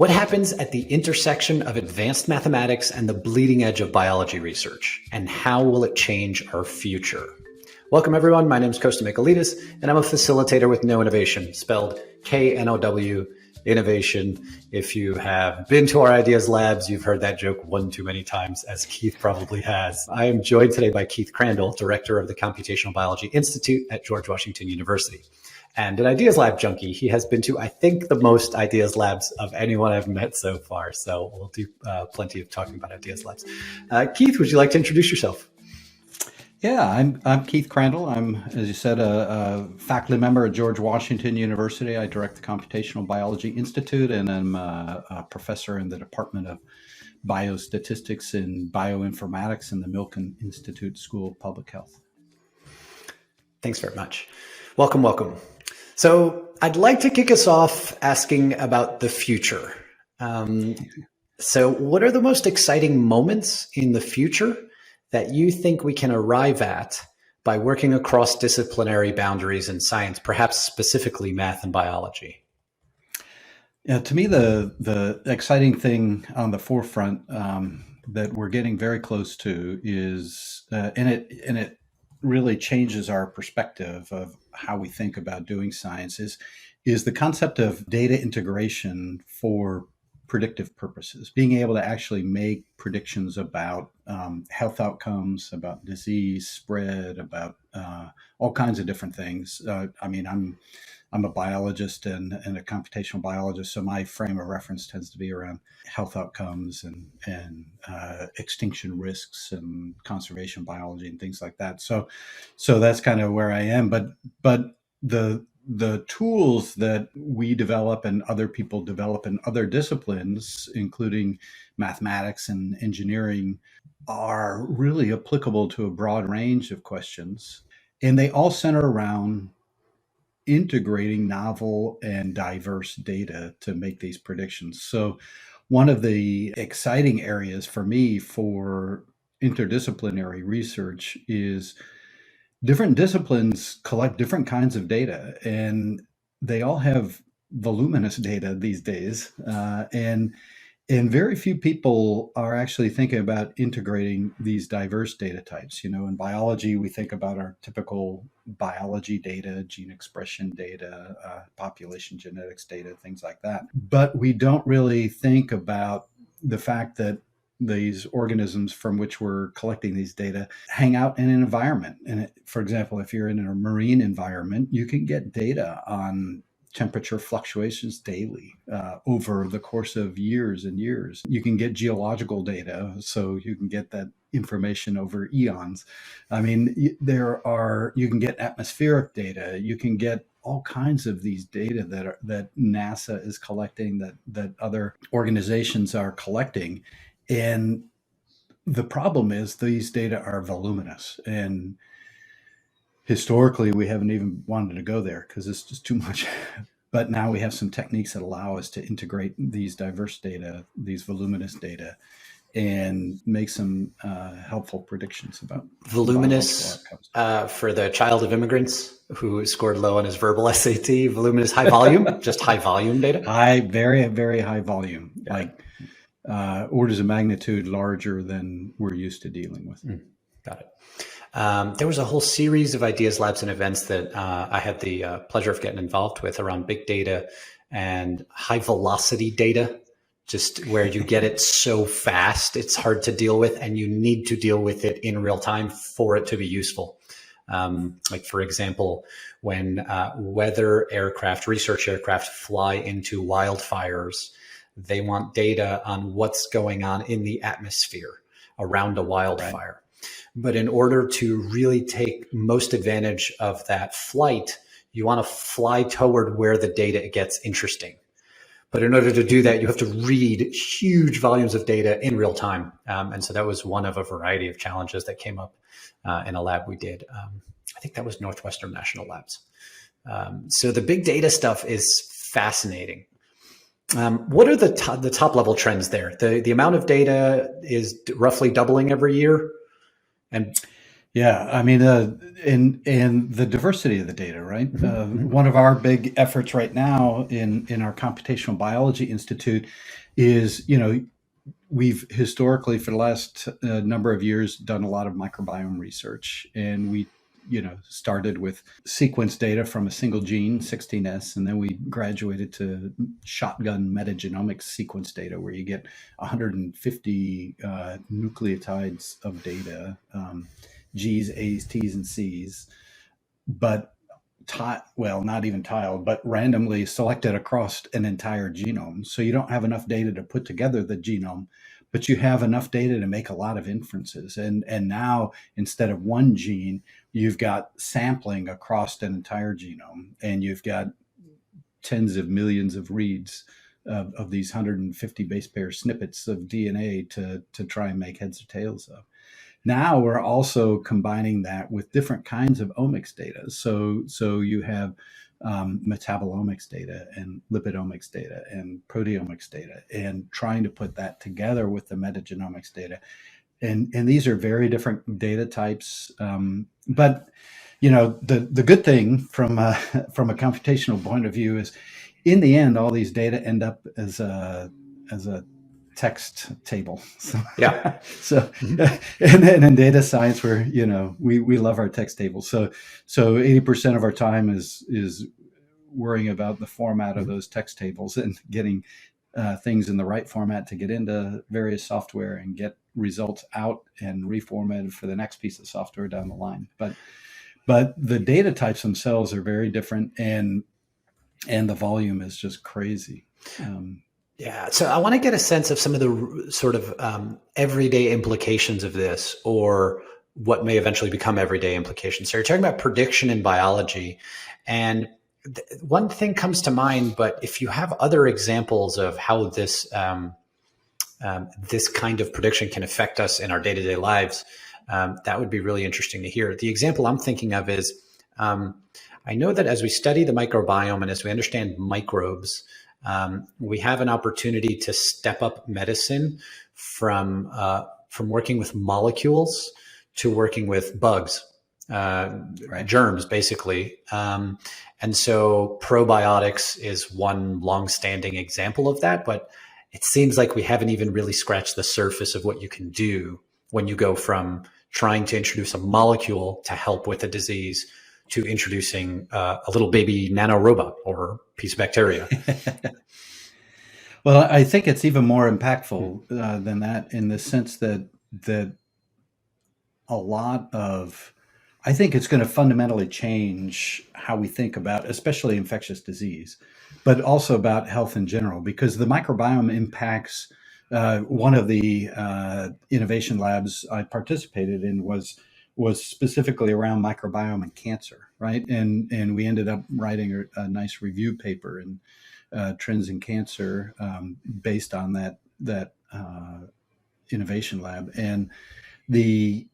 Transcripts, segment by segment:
What happens at the intersection of advanced mathematics and the bleeding edge of biology research? And how will it change our future? Welcome, everyone. My name is Costa, and I'm a facilitator with Knowinnovation, spelled K-N-O-W, innovation. If you have been to our Ideas Labs, you've heard that joke one too many times, as Keith probably has. I am joined today by Keith Crandall, Director of the Computational Biology Institute at George Washington University. And an Ideas Lab junkie. He has been to, I think, the most Ideas Labs of anyone I've met so far. So we'll do plenty of talking about Ideas Labs. Keith, would you like to introduce yourself? Yeah, I'm Keith Crandall. I'm, as you said, a faculty member at George Washington University. I direct the Computational Biology Institute, and I'm a professor in the Department of Biostatistics and Bioinformatics in the Milken Institute School of Public Health. Thanks very much. Welcome, welcome. So I'd like to kick us off asking about the future. So what are the most exciting moments in the future that you think we can arrive at by working across disciplinary boundaries in science, perhaps specifically math and biology? Yeah, to me, the exciting thing on the forefront that we're getting very close to is, and it really changes our perspective of how we think about doing science, is the concept of data integration for predictive purposes, being able to actually make predictions about health outcomes, about disease spread, about all kinds of different things. I'm a biologist and a computational biologist, so my frame of reference tends to be around health outcomes and extinction risks and conservation biology and things like that. So that's kind of where I am. But the tools that we develop and other people develop in other disciplines, including mathematics and engineering, are really applicable to a broad range of questions. And they all center around integrating novel and diverse data to make these predictions. So one of the exciting areas for me for interdisciplinary research is different disciplines collect different kinds of data, and they all have voluminous data these days. And very few people are actually thinking about integrating these diverse data types. You know, in biology, we think about our typical biology data, gene expression data, population genetics data, things like that. But we don't really think about the fact that these organisms from which we're collecting these data hang out in an environment. And for example, if you're in a marine environment, you can get data on temperature fluctuations daily over the course of years and years. You can get geological data, so you can get that information over eons. I mean, you can get atmospheric data. You can get all kinds of these data that NASA is collecting, that other organizations are collecting. And the problem is these data are voluminous, and historically we haven't even wanted to go there because it's just too much. But now we have some techniques that allow us to integrate these diverse data, these voluminous data, and make some helpful predictions about voluminous for the child of immigrants who scored low on his verbal SAT. Voluminous, high volume, just high volume data. Very, very high volume, orders of magnitude larger than we're used to dealing with. Got it. There was a whole series of Ideas Labs and events that I had the pleasure of getting involved with around big data and high velocity data, just where you get it so fast, it's hard to deal with, and you need to deal with it in real time for it to be useful. Like, for example, when weather aircraft, research aircraft fly into wildfires, they want data on what's going on in the atmosphere around a wildfire. Right. But in order to really take most advantage of that flight, you want to fly toward where the data gets interesting. But in order to do that, you have to read huge volumes of data in real time. And so that was one of a variety of challenges that came up in a lab we did. I think that was Northwestern National Labs. So the big data stuff is fascinating. What are the top level trends there? The amount of data is roughly doubling every year. And Yeah, I mean, and the diversity of the data, right? Mm-hmm. One of our big efforts right now in our Computational Biology Institute is, we've historically for the last number of years done a lot of microbiome research, and we started with sequence data from a single gene 16S, and then we graduated to shotgun metagenomics sequence data where you get 150 nucleotides of data, G's, A's, T's, and C's, but well, not even tiled, but randomly selected across an entire genome. So you don't have enough data to put together the genome, but you have enough data to make a lot of inferences. And now instead of one gene, you've got sampling across an entire genome, and you've got tens of millions of reads of these 150 base pair snippets of DNA to try and make heads or tails of. Now we're also combining that with different kinds of omics data. So you have metabolomics data and lipidomics data and proteomics data, and trying to put that together with the metagenomics data. And these are very different data types. But the good thing from from a computational point of view is, in the end, all these data end up as a text table. So, Yeah. so Mm-hmm. and then in data science, where we love our text tables. So 80% of our time is worrying about the format of Mm-hmm. those text tables and getting things in the right format to get into various software and get results out and reformatted for the next piece of software down the line. But the data types themselves are very different, and the volume is just crazy. Yeah. So I want to get a sense of some of the sort of everyday implications of this, or what may eventually become everyday implications. So you're talking about prediction in biology, and one thing comes to mind, but if you have other examples of how this kind of prediction can affect us in our day-to-day lives, that would be really interesting to hear. The example I'm thinking of is, I know that as we study the microbiome and as we understand microbes, we have an opportunity to step up medicine from working with molecules to working with bugs, Right. germs, basically. And so probiotics is one long-standing example of that, but it seems like we haven't even really scratched the surface of what you can do when you go from trying to introduce a molecule to help with a disease to introducing a little baby nanorobot or piece of bacteria. Well, I think it's even more impactful than that, in the sense that a lot of, I think it's going to fundamentally change how we think about, especially infectious disease, but also about health in general, because the microbiome impacts. One of the innovation labs I participated in was specifically around microbiome and cancer, right? And we ended up writing a nice review paper in Trends in Cancer, based on that innovation lab. And the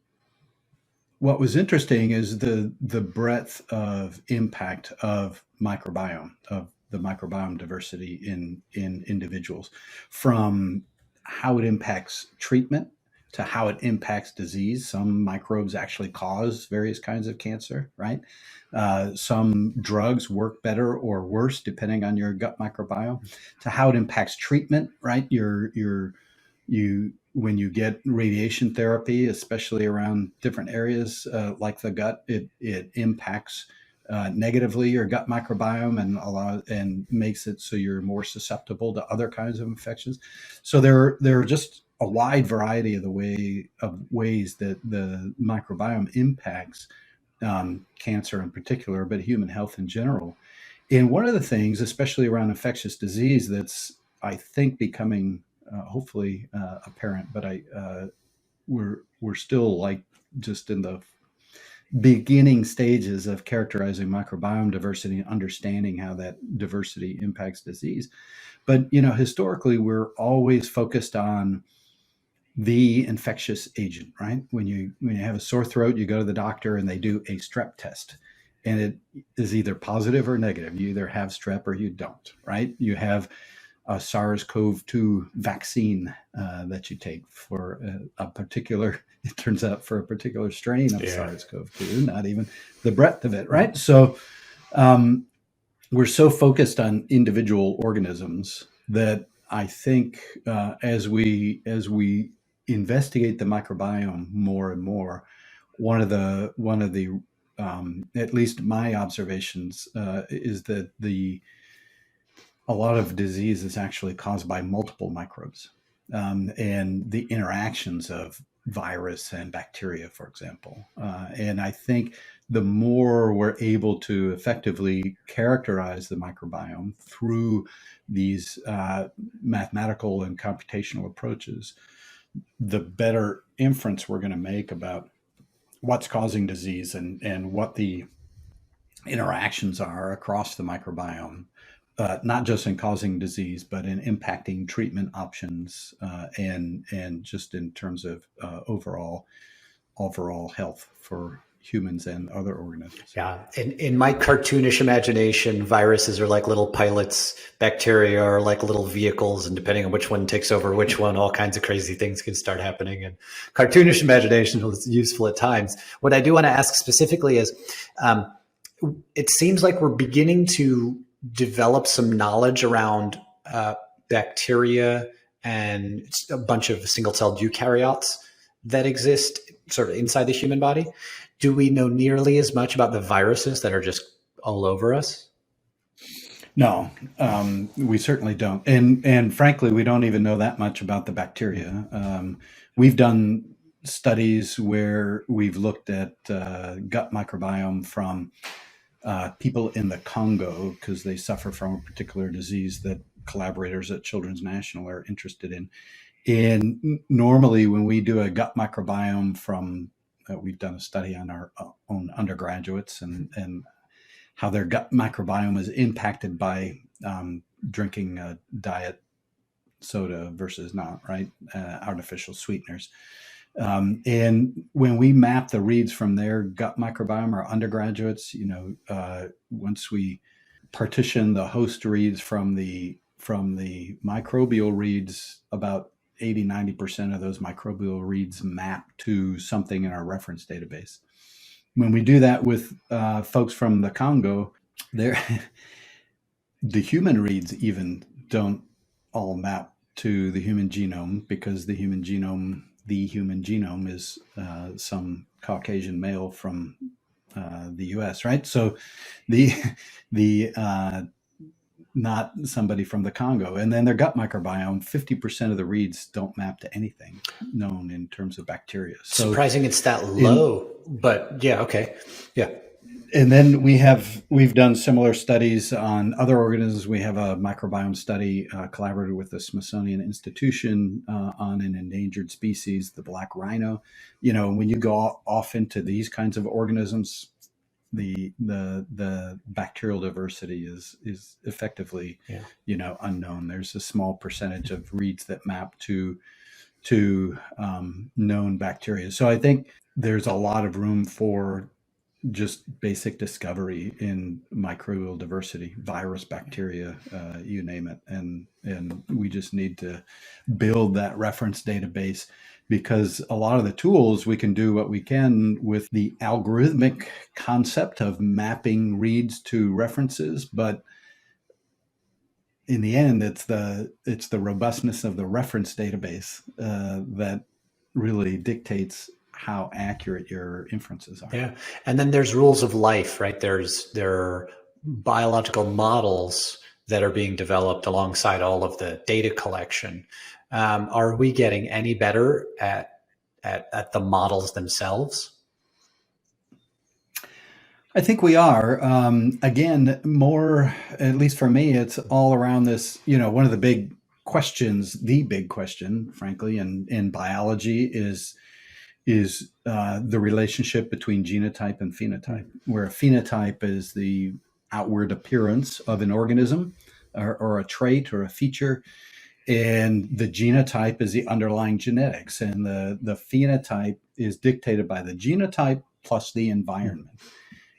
what was interesting is the breadth of impact of the microbiome diversity in individuals, from how it impacts treatment to how it impacts disease. Some microbes actually cause various kinds of cancer, right? Some drugs work better or worse depending on your gut microbiome, to how it impacts treatment, right? You When you get radiation therapy, especially around different areas like the gut, it impacts negatively your gut microbiome, and makes it so you're more susceptible to other kinds of infections. So there are just a wide variety of ways that the microbiome impacts cancer in particular, but human health in general. And one of the things, especially around infectious disease, that's, I think, becoming hopefully apparent, but we're still like just in the beginning stages of characterizing microbiome diversity and understanding how that diversity impacts disease. But historically, we're always focused on the infectious agent, right? When you have a sore throat, you go to the doctor and they do a strep test, and it is either positive or negative. You either have strep or you don't, right? You have a SARS-CoV-2 vaccine that you take for a particular, it turns out for a particular strain of SARS-CoV-2, not even the breadth of it, right? So we're so focused on individual organisms that I think as we investigate the microbiome more and more, one of the at least my observations is that a lot of disease is actually caused by multiple microbes and the interactions of virus and bacteria, for example. And I think the more we're able to effectively characterize the microbiome through these mathematical and computational approaches, the better inference we're going to make about what's causing disease and what the interactions are across the microbiome, not just in causing disease, but in impacting treatment options and just in terms of overall health for humans and other organisms. Yeah. In my cartoonish imagination, viruses are like little pilots, bacteria are like little vehicles, and depending on which one takes over which one, all kinds of crazy things can start happening. And cartoonish imagination is useful at times. What I do want to ask specifically is, it seems like we're beginning to develop some knowledge around bacteria and a bunch of single-celled eukaryotes that exist sort of inside the human body. Do we know nearly as much about the viruses that are just all over us? No, we certainly don't. And frankly, we don't even know that much about the bacteria. We've done studies where we've looked at gut microbiome from people in the Congo because they suffer from a particular disease that collaborators at Children's National are interested in. And normally when we do a gut microbiome from, we've done a study on our own undergraduates and how their gut microbiome is impacted by drinking diet soda versus not, right? Artificial sweeteners. And when we map the reads from their gut microbiome, our undergraduates, once we partition the host reads from the microbial reads, about 80-90% of those microbial reads map to something in our reference database. When we do that with folks from the Congo, the human reads even don't all map to the human genome because the human genome is some Caucasian male from the U.S., right? So the not somebody from the Congo. And then their gut microbiome, 50% of the reads don't map to anything known in terms of bacteria. So surprising it's that low, but yeah, okay. Yeah. And then we've done similar studies on other organisms. We have a microbiome study collaborated with the Smithsonian Institution on an endangered species, the black rhino. When you go off into these kinds of organisms, the bacterial diversity is effectively unknown. There's a small percentage of reads that map to known bacteria. So I think there's a lot of room for just basic discovery in microbial diversity, virus, bacteria, you name it. And we just need to build that reference database because a lot of the tools we can do what we can with the algorithmic concept of mapping reads to references. But in the end, it's the robustness of the reference database that really dictates how accurate your inferences are. Yeah. And then there's rules of life, right? There are biological models that are being developed alongside all of the data collection. Are we getting any better at the models themselves? I think we are. Again, more, at least for me, it's all around this, one of the big question, frankly, in biology is the relationship between genotype and phenotype, where a phenotype is the outward appearance of an organism or a trait or a feature, and the genotype is the underlying genetics, and the phenotype is dictated by the genotype plus the environment.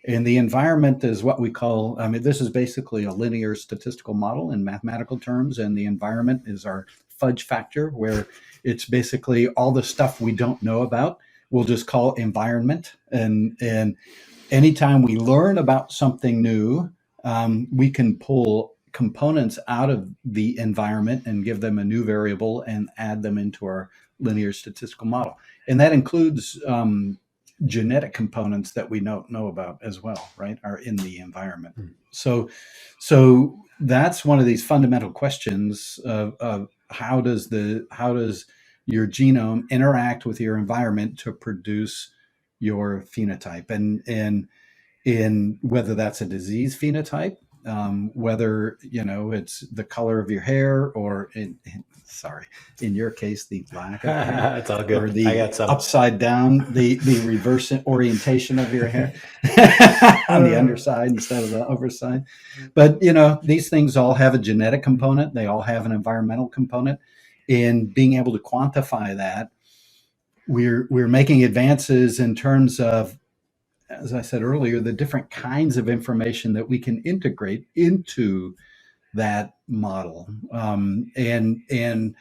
And the environment is what we call, I mean, this is basically a linear statistical model in mathematical terms. And the environment is our fudge factor, where it's basically all the stuff we don't know about. We'll just call environment. And anytime we learn about something new, we can pull components out of the environment and give them a new variable and add them into our linear statistical model. And that includes genetic components that we don't know about as well, right, are in the environment. So that's one of these fundamental questions of how does your genome interact with your environment to produce your phenotype, and whether that's a disease phenotype, whether it's the color of your hair, or in your case, the lack of hair. It's all good. Or the I got some. upside down, the reverse orientation of your hair on the underside instead of the overside. But these things all have a genetic component. They all have an environmental component. And being able to quantify that, we're making advances in terms of, as I said earlier, the different kinds of information that we can integrate into that model. And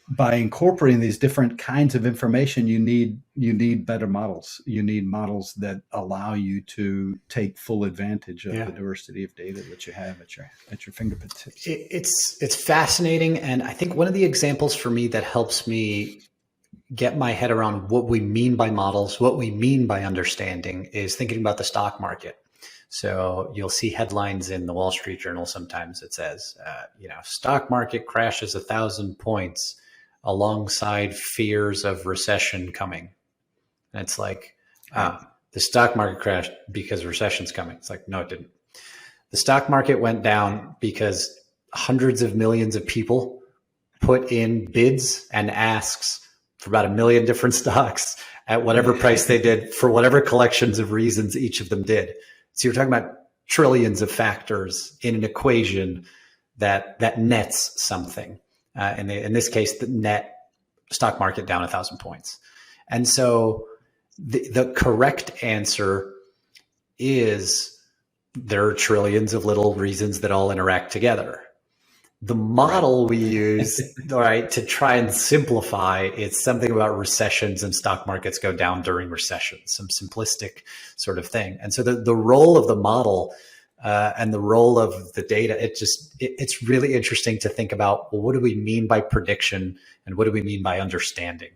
by incorporating these different kinds of information, you need better models. You need models that allow you to take full advantage of the diversity of data that you have at your fingertips. It's fascinating, and I think one of the examples for me that helps me get my head around what we mean by models, what we mean by understanding, is thinking about the stock market. So you'll see headlines in the Wall Street Journal sometimes that says, stock market crashes 1,000 points alongside fears of recession coming. And it's like, the stock market crashed because recession's coming. It's like, no, it didn't. The stock market went down because hundreds of millions of people put in bids and asks for about 1 million different stocks at whatever price they did for whatever collections of reasons each of them did. So you're talking about trillions of factors in an equation that nets something. In this case, the net stock market down 1,000 points. And so the correct answer is there are trillions of little reasons that all interact together. The model we use, to try and simplify, it's something about recessions and stock markets go down during recessions, some simplistic sort of thing. And so the role of the model and the role of the data, it's really interesting to think about, well, what do we mean by prediction and what do we mean by understanding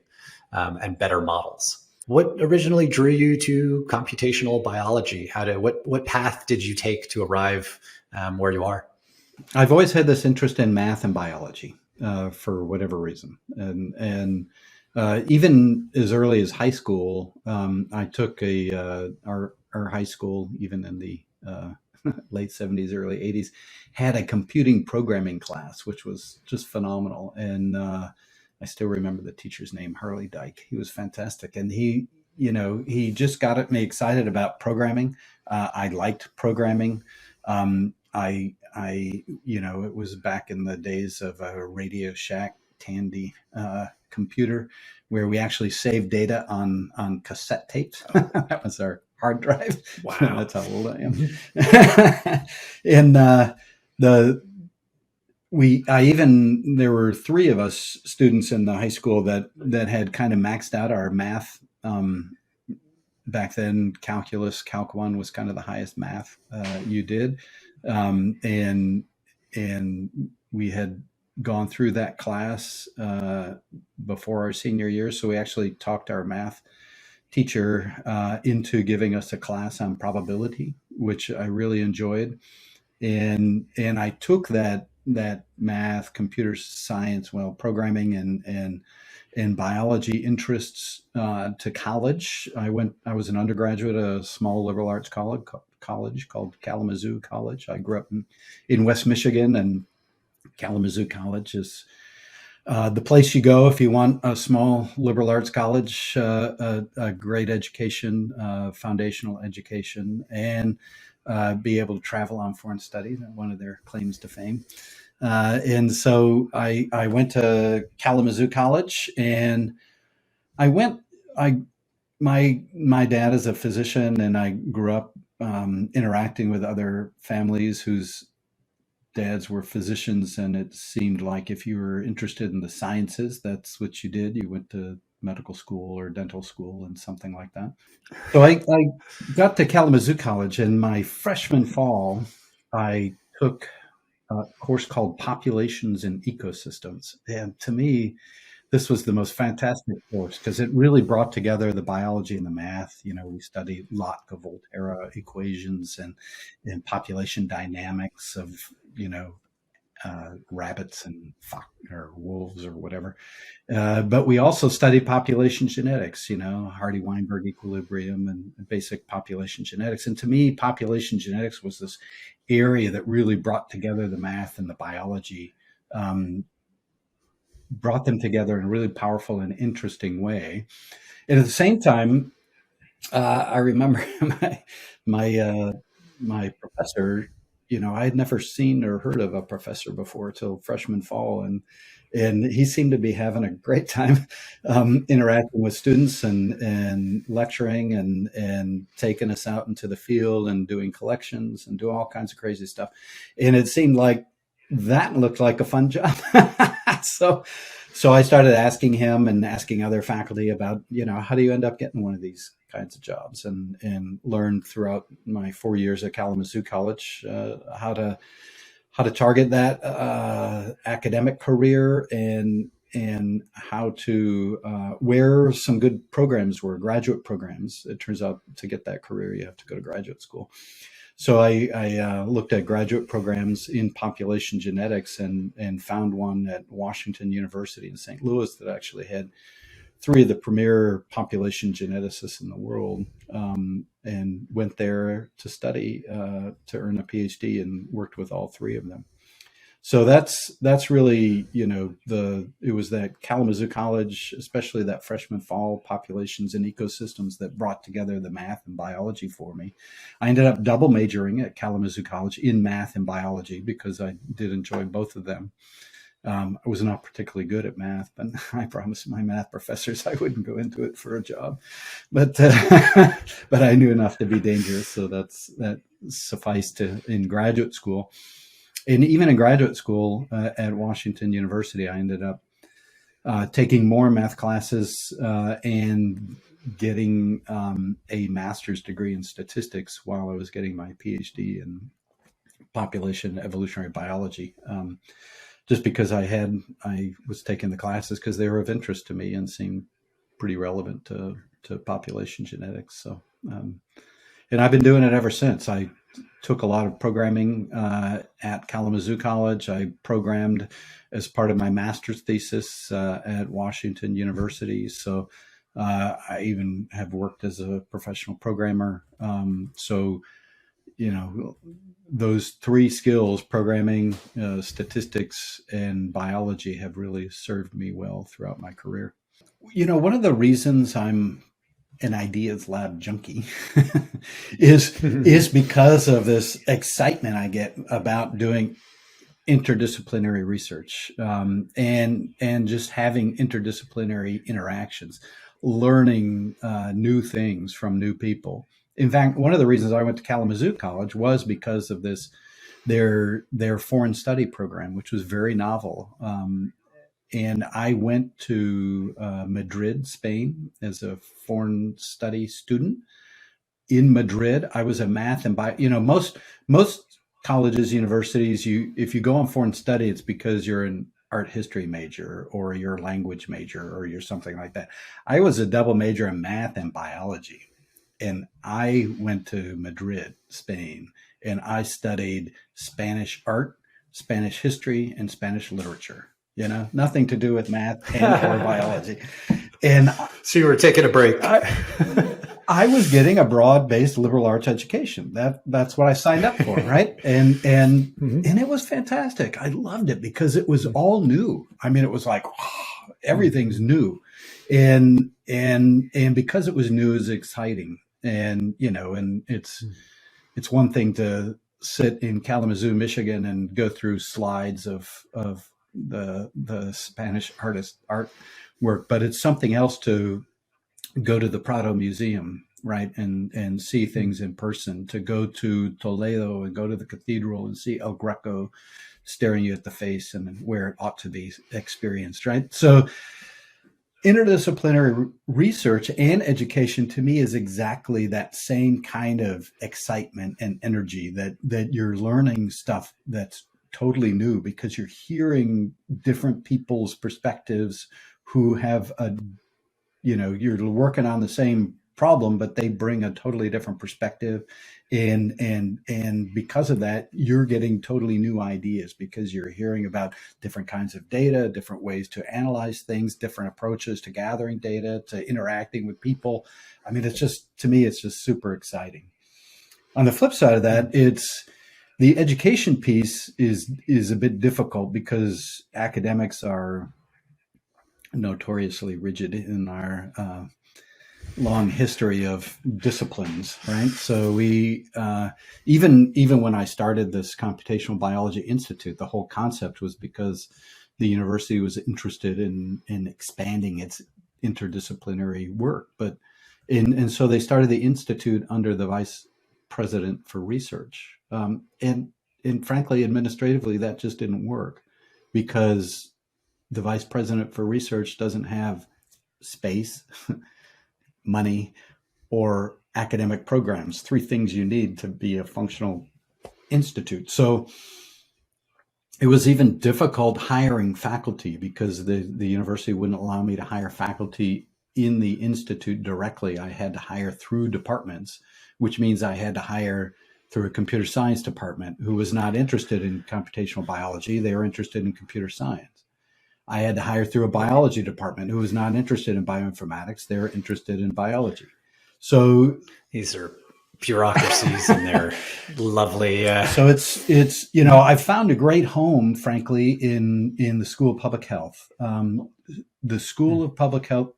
and better models? What originally drew you to computational biology? What path did you take to arrive where you are? I've always had this interest in math and biology for whatever reason. And even as early as high school, I took our high school, even in the late 70s, early 80s, had a computing programming class, which was just phenomenal. And I still remember the teacher's name, Harley Dyke. He was fantastic. And he just got me excited about programming. I liked programming. It was back in the days of a Radio Shack Tandy computer where we actually saved data on cassette tapes. That was our hard drive. Wow. That's how old I am. And there were 3 of us students in the high school that had kind of maxed out our math. Back then, calculus, Calc 1 was kind of the highest math you did. And we had gone through that class before our senior year. So we actually talked our math teacher into giving us a class on probability, which I really enjoyed. And I took that math, computer science, programming and biology interests to college. I was an undergraduate at a small liberal arts college called Kalamazoo College. I grew up in West Michigan, and Kalamazoo College is the place you go if you want a small liberal arts college, a great education, foundational education, and be able to travel on foreign studies, one of their claims to fame. And so I went to Kalamazoo College, and my dad is a physician, and I grew up interacting with other families whose dads were physicians, and it seemed like if you were interested in the sciences, that's what you did. You went to medical school or dental school and something like that. So I got to Kalamazoo College, and my freshman fall, I took a course called Populations and Ecosystems. And to me, this was the most fantastic course because it really brought together the biology and the math. We studied Lotka-Volterra equations and population dynamics of, rabbits and fox or wolves or whatever. But we also studied population genetics, Hardy-Weinberg equilibrium and basic population genetics. And to me, population genetics was this area that really brought together the math and the biology, brought them together in a really powerful and interesting way. And at the same time, I remember my professor. I had never seen or heard of a professor before till freshman fall, and he seemed to be having a great time interacting with students and lecturing and taking us out into the field and doing collections and doing all kinds of crazy stuff. And it seemed like that looked like a fun job. So I started asking him and asking other faculty about, how do you end up getting one of these kinds of jobs, and learned throughout my 4 years at Kalamazoo College how to target that academic career and how to where some good programs were, graduate programs. It turns out to get that career, you have to go to graduate school. So I looked at graduate programs in population genetics and found one at Washington University in St. Louis that actually had 3 of the premier population geneticists in the world, and went there to study to earn a PhD and worked with all 3 of them. So that's really, it was that Kalamazoo College, especially that freshman fall, populations and ecosystems, that brought together the math and biology for me. I ended up double majoring at Kalamazoo College in math and biology because I did enjoy both of them. I was not particularly good at math, but I promised my math professors I wouldn't go into it for a job. But but I knew enough to be dangerous, so that sufficed in graduate school. And even in graduate school at Washington University, I ended up taking more math classes and getting a master's degree in statistics while I was getting my PhD in population evolutionary biology. Just because I was taking the classes because they were of interest to me and seemed pretty relevant to population genetics. So, and I've been doing it ever since. I took a lot of programming at Kalamazoo College. I programmed as part of my master's thesis at Washington University. So I even have worked as a professional programmer. So, those 3 skills, programming, statistics, and biology, have really served me well throughout my career. One of the reasons I'm an ideas lab junkie is because of this excitement I get about doing interdisciplinary research, and just having interdisciplinary interactions, learning new things from new people. In fact, one of the reasons I went to Kalamazoo College was because of their foreign study program, which was very novel. And I went to Madrid, Spain, as a foreign study student. In Madrid, I was a math and most colleges, universities, if you go on foreign study, it's because you're an art history major or you're a language major or you're something like that. I was a double major in math and biology, and I went to Madrid, Spain, and I studied Spanish art, Spanish history, and Spanish literature. Nothing to do with math and or biology. And so you were taking a break. I was getting a broad-based liberal arts education. That's what I signed up for, right? And it was fantastic. I loved it because it was all new. I mean, it was like, oh, everything's new, and because it was new, it was exciting. And and it's one thing to sit in Kalamazoo, Michigan, and go through slides of the Spanish artist artwork, but it's something else to go to the Prado Museum right? And see things in person, to go to Toledo and go to the cathedral and see El Greco staring you at the face and where it ought to be experienced, right? So interdisciplinary research and education to me is exactly that same kind of excitement and energy, that you're learning stuff that's totally new because you're hearing different people's perspectives who have you're working on the same problem, but they bring a totally different perspective. And because of that, you're getting totally new ideas because you're hearing about different kinds of data, different ways to analyze things, different approaches to gathering data, to interacting with people. I mean, to me, it's just super exciting. On the flip side of that, it's the education piece is a bit difficult because academics are notoriously rigid in our long history of disciplines, right? So we even when I started this Computational Biology Institute, the whole concept was because the university was interested in expanding its interdisciplinary work. And so they started the institute under the vice president for research, and frankly, administratively, that just didn't work because the vice president for research doesn't have space, money, or academic programs, three things you need to be a functional institute. So it was even difficult hiring faculty because the university wouldn't allow me to hire faculty in the institute directly. I had to hire through departments, which means I had to hire through a computer science department who was not interested in computational biology. They were interested in computer science. I had to hire through a biology department who was not interested in bioinformatics. They were interested in biology. So these are bureaucracies and they're lovely. So it's I've found a great home, frankly, in the School of Public Health. The School of Public Health,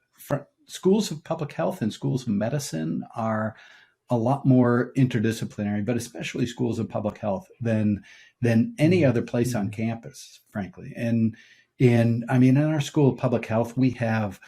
schools of public health and schools of medicine are a lot more interdisciplinary, but especially schools of public health than any other place on campus, frankly. And I mean, in our School of Public Health, we have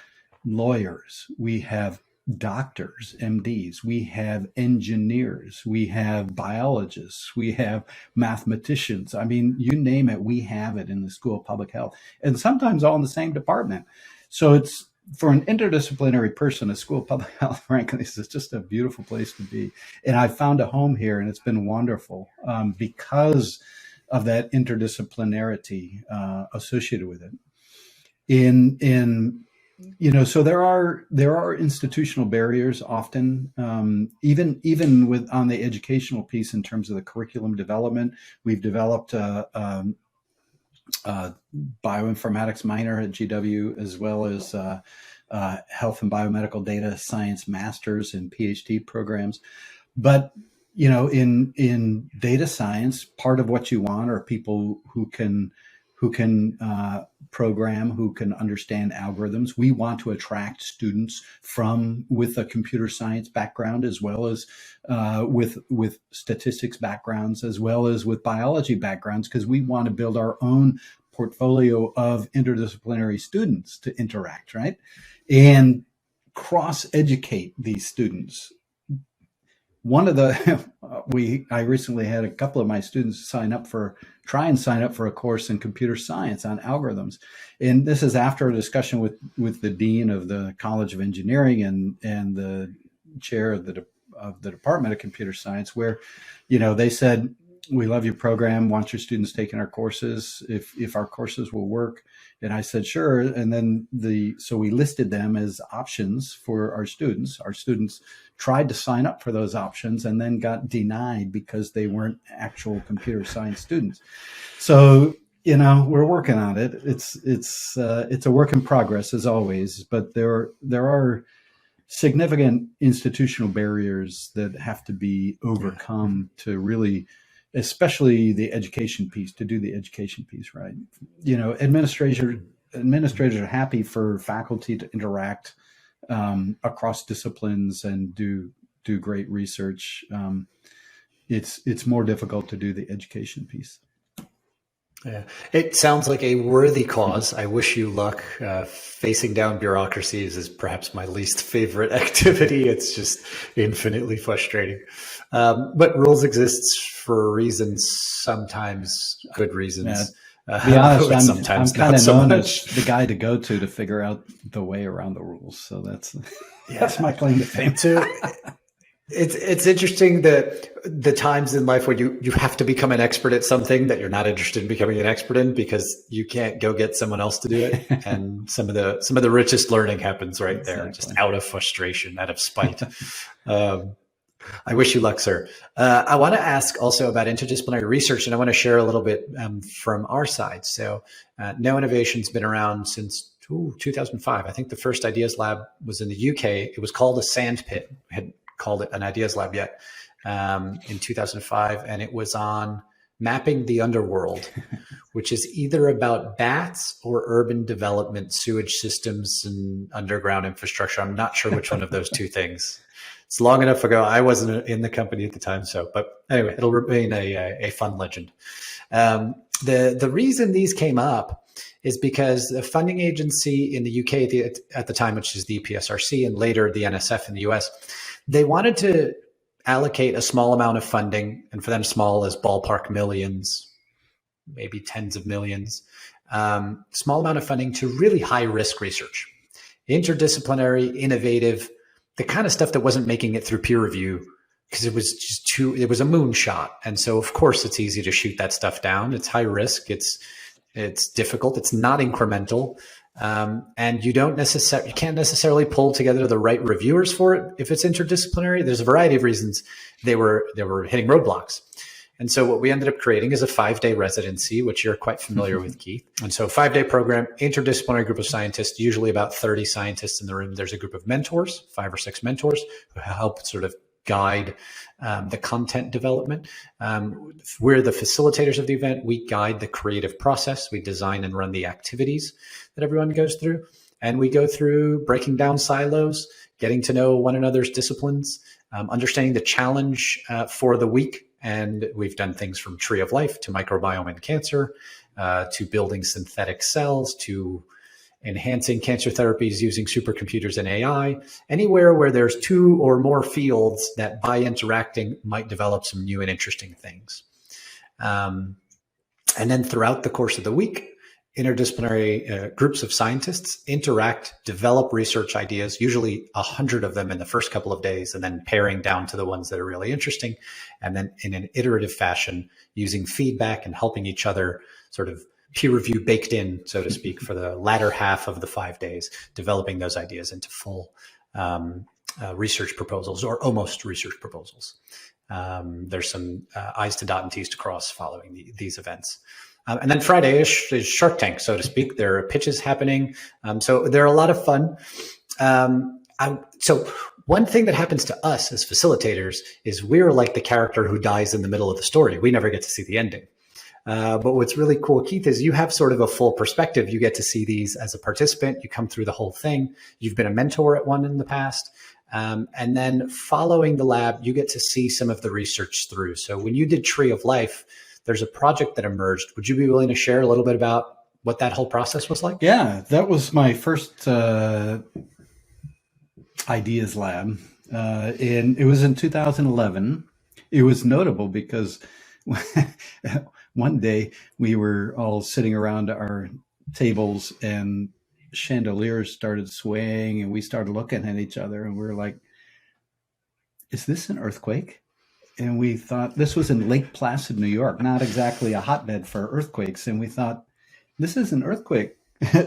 lawyers, we have doctors, MDs, we have engineers, we have biologists, we have mathematicians. I mean, you name it, we have it in the School of Public Health, and sometimes all in the same department. So it's, for an interdisciplinary person, a School of Public Health, frankly, is just a beautiful place to be. And I found a home here, and it's been wonderful because of that interdisciplinarity associated with it. So there are institutional barriers often, even with on the educational piece in terms of the curriculum development. We've developed a bioinformatics minor at GW, as well as health and biomedical data science masters and PhD programs. But in data science, part of what you want are people who can program, who can understand algorithms. We want to attract students with a computer science background, as well as with statistics backgrounds, as well as with biology backgrounds, because we want to build our own portfolio of interdisciplinary students to interact, right? And cross-educate these students. One of I recently had a couple of my students try and sign up for a course in computer science on algorithms. And this is after a discussion with the dean of the College of Engineering and the chair of the Department of Computer Science, where, they said, "We love your program, want your students taking our courses, if our courses will work." And I said, "Sure." And then so we listed them as options for our students. Our students tried to sign up for those options and then got denied because they weren't actual computer science students. So, we're working on it. It's a work in progress, as always, but there are significant institutional barriers that have to be overcome to really, especially the education piece, to do the education piece right. Administrators are happy for faculty to interact across disciplines and do great research. It's more difficult to do the education piece. Yeah. It sounds like a worthy cause. I wish you luck. Facing down bureaucracies is perhaps my least favorite activity. It's just infinitely frustrating. But rules exist for reasons, sometimes good Yeah. reasons, To be honest, I'm sometimes kind not of so known as much. the guy to go to figure out the way around the rules. So that's that's Yeah. my claim to fame. So it's interesting that the times in life when you have to become an expert at something that you're not interested in becoming an expert in because you can't go get someone else to do it. And some of the richest learning happens right there, just Exactly. out of frustration, out of spite. Um, I wish you luck, sir. I want to ask also about interdisciplinary research, and I want to share a little bit from our side. So, No Innovation's been around since 2005. I think the first Ideas Lab was in the UK. It was called a sandpit. We hadn't called it an Ideas Lab yet in 2005, and it was on mapping the underworld, which is either about bats or urban development, sewage systems, and underground infrastructure. I'm not sure which one of those two things. It's long enough ago. I wasn't in the company at the time, but anyway, it'll remain a fun legend. The reason these came up is because the funding agency in the UK at the time, which is the EPSRC, and later the NSF in the US, they wanted to allocate a small amount of funding, and for them, small is ballpark millions, maybe tens of millions, small amount of funding to really high risk research, interdisciplinary, innovative, the kind of stuff that wasn't making it through peer review because it was just it was a moonshot. And so of course it's easy to shoot that stuff down. It's high risk. It's difficult. It's not incremental. And you can't necessarily pull together the right reviewers for it. If it's interdisciplinary, there's a variety of reasons they were hitting roadblocks. And so what we ended up creating is a 5-day residency, which you're quite familiar with, Keith. And so 5-day program, interdisciplinary group of scientists, usually about 30 scientists in the room. There's a group of mentors, 5 or 6 mentors who help sort of guide the content development. We're the facilitators of the event. We guide the creative process. We design and run the activities that everyone goes through. And we go through breaking down silos, getting to know one another's disciplines, understanding the challenge for the week. And we've done things from tree of life to microbiome and cancer, to building synthetic cells, to enhancing cancer therapies using supercomputers and AI, anywhere where there's 2 or more fields that by interacting might develop some new and interesting things. And then throughout the course of the week, interdisciplinary groups of scientists interact, develop research ideas, usually 100 of them in the first couple of days, and then paring down to the ones that are really interesting. And then in an iterative fashion, using feedback and helping each other sort of peer review baked in, so to speak, for the latter half of the 5 days, developing those ideas into full research proposals or almost research proposals. There's some I's to dot and T's to cross following these events. And then Friday is Shark Tank, so to speak. There are pitches happening. So they're a lot of fun. So one thing that happens to us as facilitators is we're like the character who dies in the middle of the story. We never get to see the ending. But what's really cool, Keith, is you have sort of a full perspective. You get to see these as a participant. You come through the whole thing. You've been a mentor at one in the past. And then following the lab, you get to see some of the research through. So when you did Tree of Life, there's a project that emerged. Would you be willing to share a little bit about what that whole process was like? Yeah, that was my first Ideas Lab. And it was in 2011. It was notable because one day we were all sitting around our tables and chandeliers started swaying and we started looking at each other and we were like, is this an earthquake? And we thought this was in Lake Placid, New York, not exactly a hotbed for earthquakes. And we thought, this is an earthquake.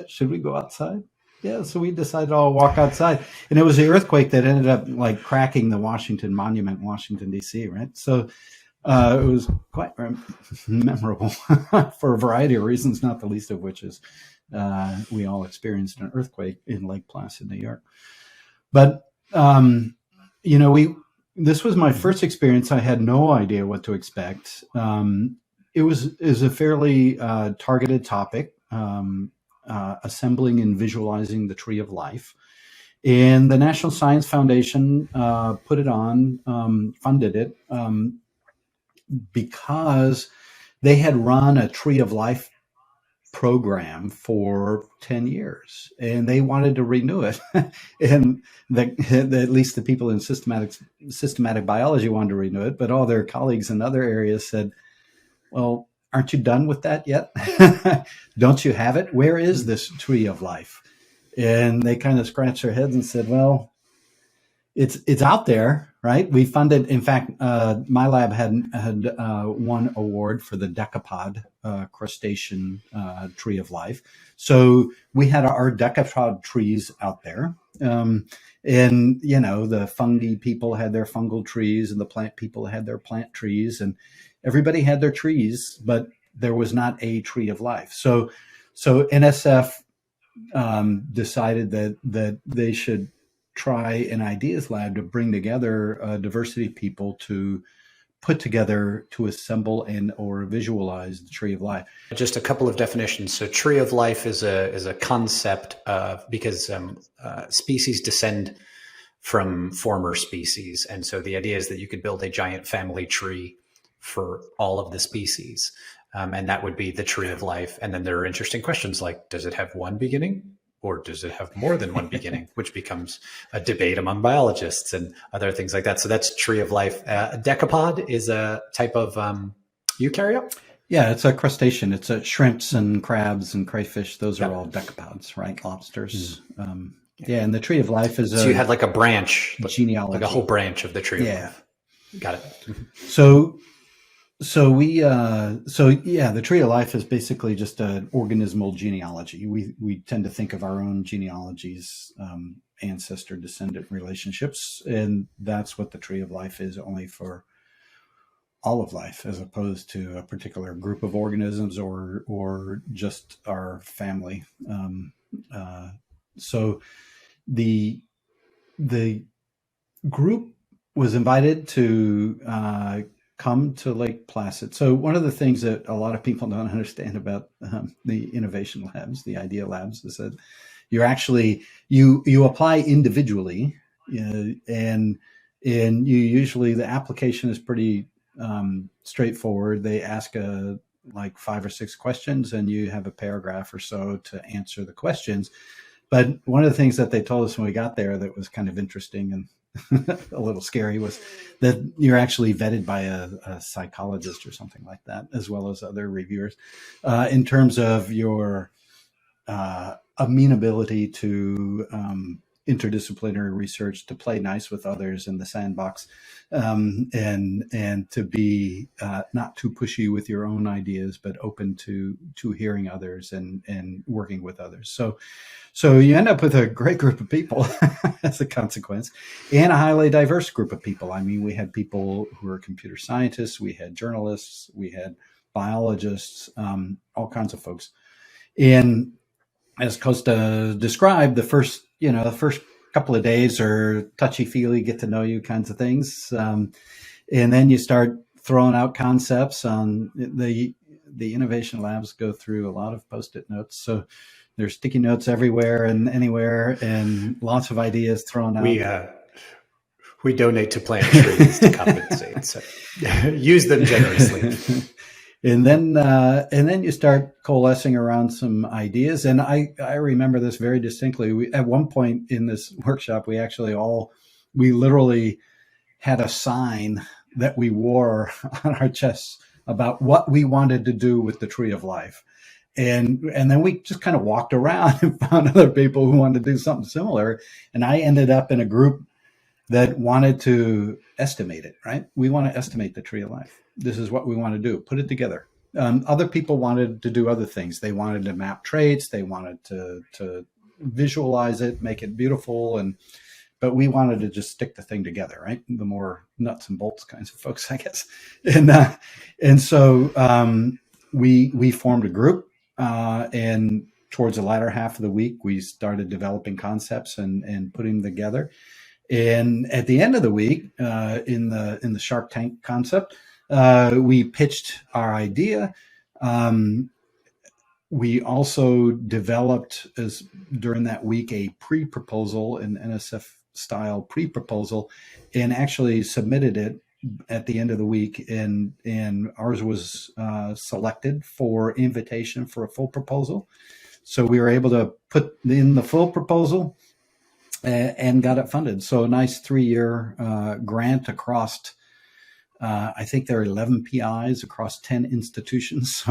Should we go outside? Yeah, so we decided to all walk outside. And it was the earthquake that ended up like cracking the Washington Monument in Washington, D.C., right? So it was quite memorable for a variety of reasons, not the least of which is we all experienced an earthquake in Lake Placid, New York. But, this was my first experience. I had no idea what to expect. It was a fairly targeted topic, assembling and visualizing the Tree of Life. And the National Science Foundation put it on, funded it, because they had run a Tree of Life program for 10 years and they wanted to renew it. And at least the people in systematic biology wanted to renew it, but all their colleagues in other areas said, well, aren't you done with that yet? Don't you have it? Where is this Tree of Life? And they kind of scratched their heads and said, well, it's out there, right? We funded, in fact, my lab had won award for the decapod crustacean Tree of Life. So we had our decapod trees out there. And, the fungi people had their fungal trees and the plant people had their plant trees and everybody had their trees, but there was not a Tree of Life. So NSF decided that they should try an ideas lab to bring together a diversity of people to put together, to assemble and or visualize the Tree of Life. Just a couple of definitions. So Tree of Life is a concept of, because species descend from former species. And so the idea is that you could build a giant family tree for all of the species. And that would be the Tree of Life. And then there are interesting questions like, does it have one beginning? Or does it have more than one beginning, which becomes a debate among biologists and other things like that. So that's Tree of Life. A decapod is a type of eukaryote? Yeah, it's a crustacean. It's shrimps and crabs and crayfish. Those are all decapods, right? Lobsters. And the Tree of Life is so you had like a branch, genealogy. like a whole branch of the Tree of Life. Got it. The Tree of Life is basically just an organismal genealogy. We tend to think of our own genealogies, ancestor-descendant relationships, and that's what the Tree of Life is, only for all of life, as opposed to a particular group of organisms or just our family. So the group was invited to come to Lake Placid. So one of the things that a lot of people don't understand about the innovation labs, the idea labs, is that you're actually, you apply individually, and you usually, the application is pretty straightforward. They ask like 5 or 6 questions and you have a paragraph or so to answer the questions. But one of the things that they told us when we got there that was kind of interesting and a little scary was that you're actually vetted by a psychologist or something like that, as well as other reviewers, in terms of your amenability to interdisciplinary research, to play nice with others in the sandbox, and to be not too pushy with your own ideas, but open to hearing others and working with others. So you end up with a great group of people as a consequence, and a highly diverse group of people. I mean, we had people who were computer scientists, we had journalists, we had biologists, all kinds of folks. And as Costa described, the first couple of days are touchy-feely, get to know you kinds of things. And then you start throwing out concepts on the innovation labs go through a lot of Post-it notes. So there's sticky notes everywhere and anywhere and lots of ideas thrown out. We donate to plant trees to compensate. So use them generously. And then you start coalescing around some ideas. And I remember this very distinctly. At one point in this workshop, we literally had a sign that we wore on our chests about what we wanted to do with the Tree of Life. And then we just kind of walked around and found other people who wanted to do something similar. And I ended up in a group that wanted to estimate it, right? We want to estimate the Tree of Life. This is what we want to do. Put it together. Other people wanted to do other things. They wanted to map traits. They wanted to visualize it, make it beautiful. But we wanted to just stick the thing together, right? The more nuts and bolts kinds of folks, I guess. And so we formed a group. And towards the latter half of the week, we started developing concepts and putting them together. And at the end of the week, in the Shark Tank concept, we pitched our idea. We also developed, during that week, a pre-proposal, an NSF style pre-proposal, and actually submitted it at the end of the week, and ours was selected for invitation for a full proposal. So we were able to put in the full proposal and got it funded. So a nice 3-year grant across, I think there are 11 PIs across 10 institutions.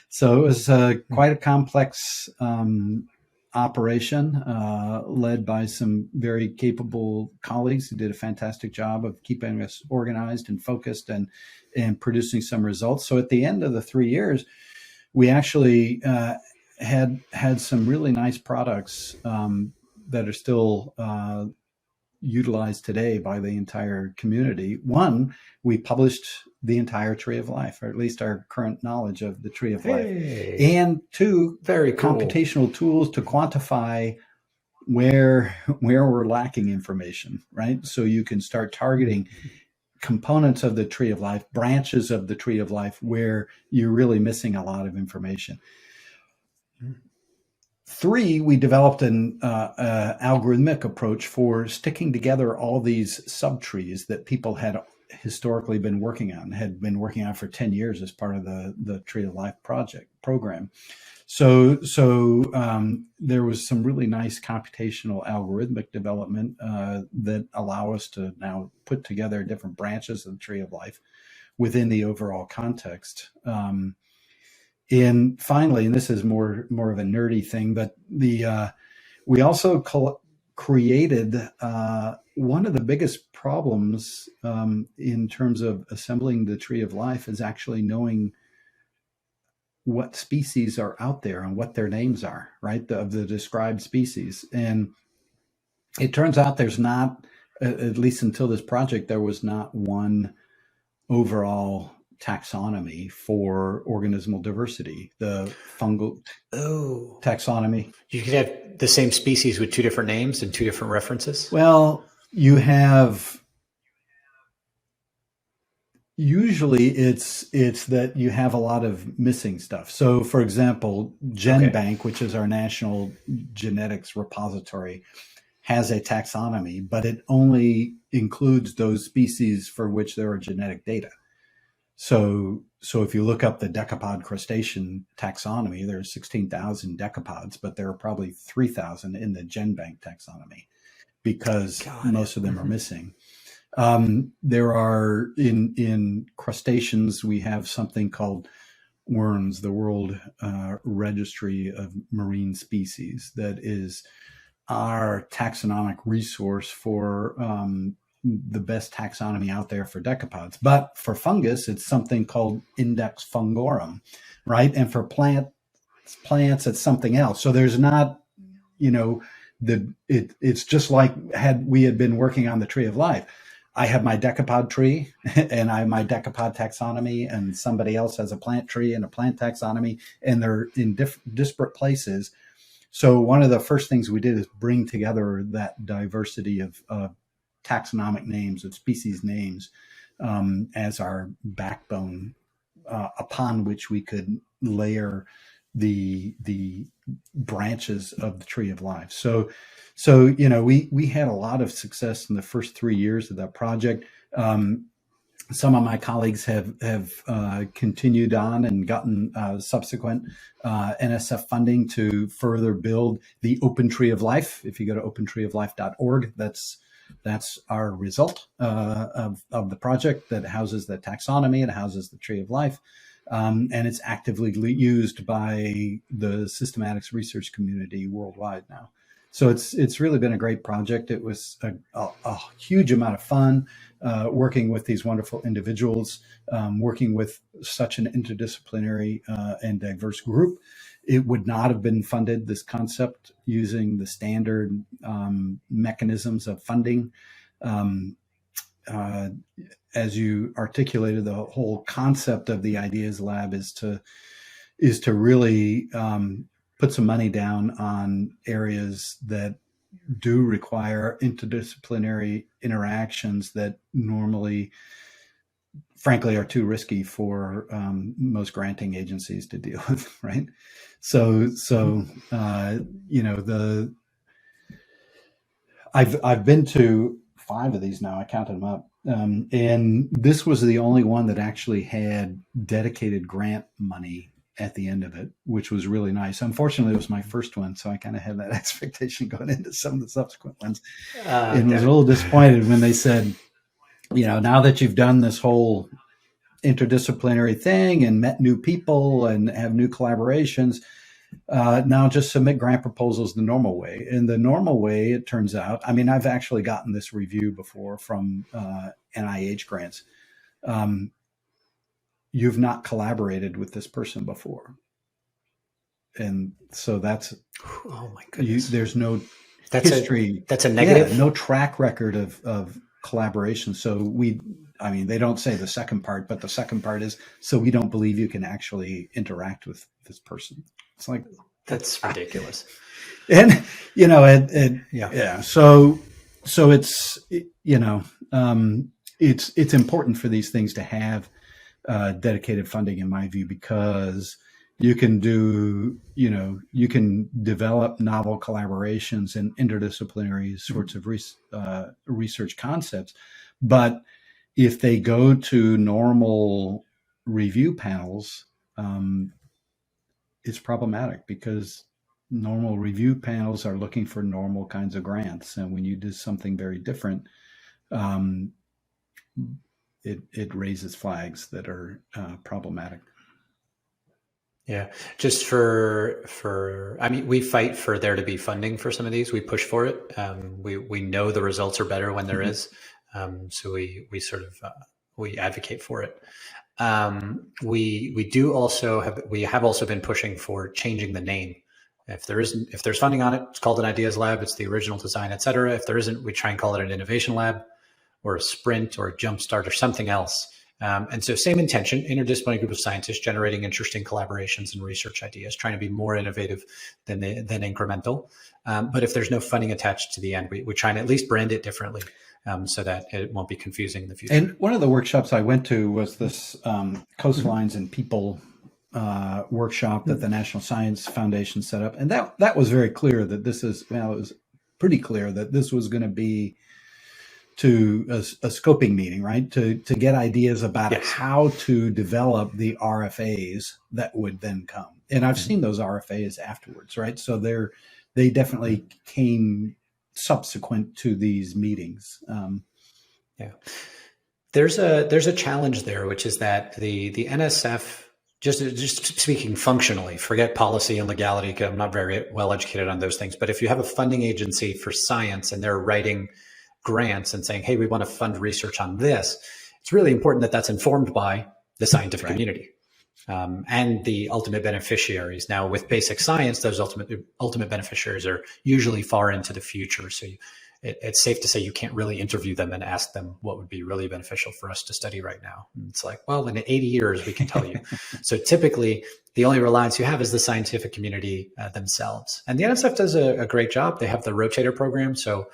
So it was quite a complex operation led by some very capable colleagues who did a fantastic job of keeping us organized and focused and producing some results. So at the end of the 3 years, we actually had some really nice products that are still utilized today by the entire community. One, we published the entire Tree of Life, or at least our current knowledge of the Tree of Life. And two, very cool computational tools to quantify where we're lacking information, right? So you can start targeting components of the Tree of Life, branches of the Tree of Life, where you're really missing a lot of information. 3, we developed an algorithmic approach for sticking together all these subtrees that people had historically been working on for 10 years as part of the Tree of Life program. So there was some really nice computational algorithmic development that allow us to now put together different branches of the Tree of Life within the overall context. And finally, and this is more of a nerdy thing, but we also created one of the biggest problems in terms of assembling the Tree of Life is actually knowing what species are out there and what their names are, right, of the described species. And it turns out there's not, at least until this project, there was not one overall taxonomy for organismal diversity, the fungal taxonomy. You could have the same species with 2 different names and 2 different references? Well, you have, usually it's that you have a lot of missing stuff. So for example, GenBank, which is our national genetics repository, has a taxonomy, but it only includes those species for which there are genetic data. So if you look up the decapod crustacean taxonomy, there are 16,000 decapods, but there are probably 3,000 in the GenBank taxonomy because most of them are missing. There are in crustaceans, we have something called WORMS, the World Registry of Marine Species, that is our taxonomic resource for the best taxonomy out there for decapods. But for fungus, it's something called Index Fungorum, right? And for plants, it's something else. So there's not, it's just like we had been working on the Tree of Life. I have my decapod tree and I have my decapod taxonomy, and somebody else has a plant tree and a plant taxonomy, and they're in disparate places. So one of the first things we did is bring together that diversity of taxonomic names, of species names, as our backbone upon which we could layer the branches of the Tree of Life. So we had a lot of success in the first 3 years of that project. Some of my colleagues have continued on and gotten subsequent NSF funding to further build the Open Tree of Life. If you go to opentreeoflife.org, that's our result of the project that houses the taxonomy. It houses the Tree of Life. And it's actively used by the systematics research community worldwide now. So it's really been a great project. It was a huge amount of fun working with these wonderful individuals, working with such an interdisciplinary and diverse group. It would not have been funded, this concept, using the standard mechanisms of funding. As you articulated, the whole concept of the Ideas Lab is to really put some money down on areas that do require interdisciplinary interactions that normally, frankly, are too risky for most granting agencies to deal with, right? I've been to 5 of these now. I counted them up. And this was the only one that actually had dedicated grant money at the end of it, which was really nice. Unfortunately, it was my first one, so I kind of had that expectation going into some of the subsequent ones. And was a little disappointed when they said, now that you've done this whole interdisciplinary thing and met new people and have new collaborations, now just submit grant proposals the normal way. And the normal way, it turns out, I've actually gotten this review before from NIH grants. You've not collaborated with this person before. And so that's, oh my goodness, there's no history. That's a negative. No track record of collaboration. So they don't say the second part, but the second part is, so we don't believe you can actually interact with this person. It's like, that's ridiculous. And, yeah. So it's, it's important for these things to have dedicated funding, in my view, because you can develop novel collaborations and interdisciplinary sorts of research concepts. But if they go to normal review panels, it's problematic, because normal review panels are looking for normal kinds of grants. And when you do something very different, it raises flags that are problematic. Yeah. Just we fight for there to be funding for some of these. We push for it. We know the results are better when there is. So we sort of, we advocate for it. We have also been pushing for changing the name. If there's funding on it, it's called an ideas lab. It's the original design, et cetera. If there isn't, we try and call it an innovation lab, or a sprint, or a jumpstart, or something else. And so same intention, interdisciplinary group of scientists generating interesting collaborations and research ideas, trying to be more innovative than incremental. But if there's no funding attached to the end, we try and at least brand it differently, so that it won't be confusing in the future. And one of the workshops I went to was this Coastlines and People workshop that the National Science Foundation set up. And that was very clear that it was pretty clear that this was going to be to a scoping meeting, right? To get ideas about how to develop the RFAs that would then come. And I've seen those RFAs afterwards, right? So they definitely came subsequent to these meetings. There's a challenge there, which is that the NSF, just speaking functionally, forget policy and legality, because I'm not very well educated on those things. But if you have a funding agency for science and they're writing grants and saying, hey, we want to fund research on this, it's really important that that's informed by the scientific community and the ultimate beneficiaries. Now, with basic science, those ultimate beneficiaries are usually far into the future. So it's safe to say you can't really interview them and ask them what would be really beneficial for us to study right now. And it's like, well, in 80 years, we can tell you. So typically, the only reliance you have is the scientific community themselves. And the NSF does a great job. They have the rotator program. So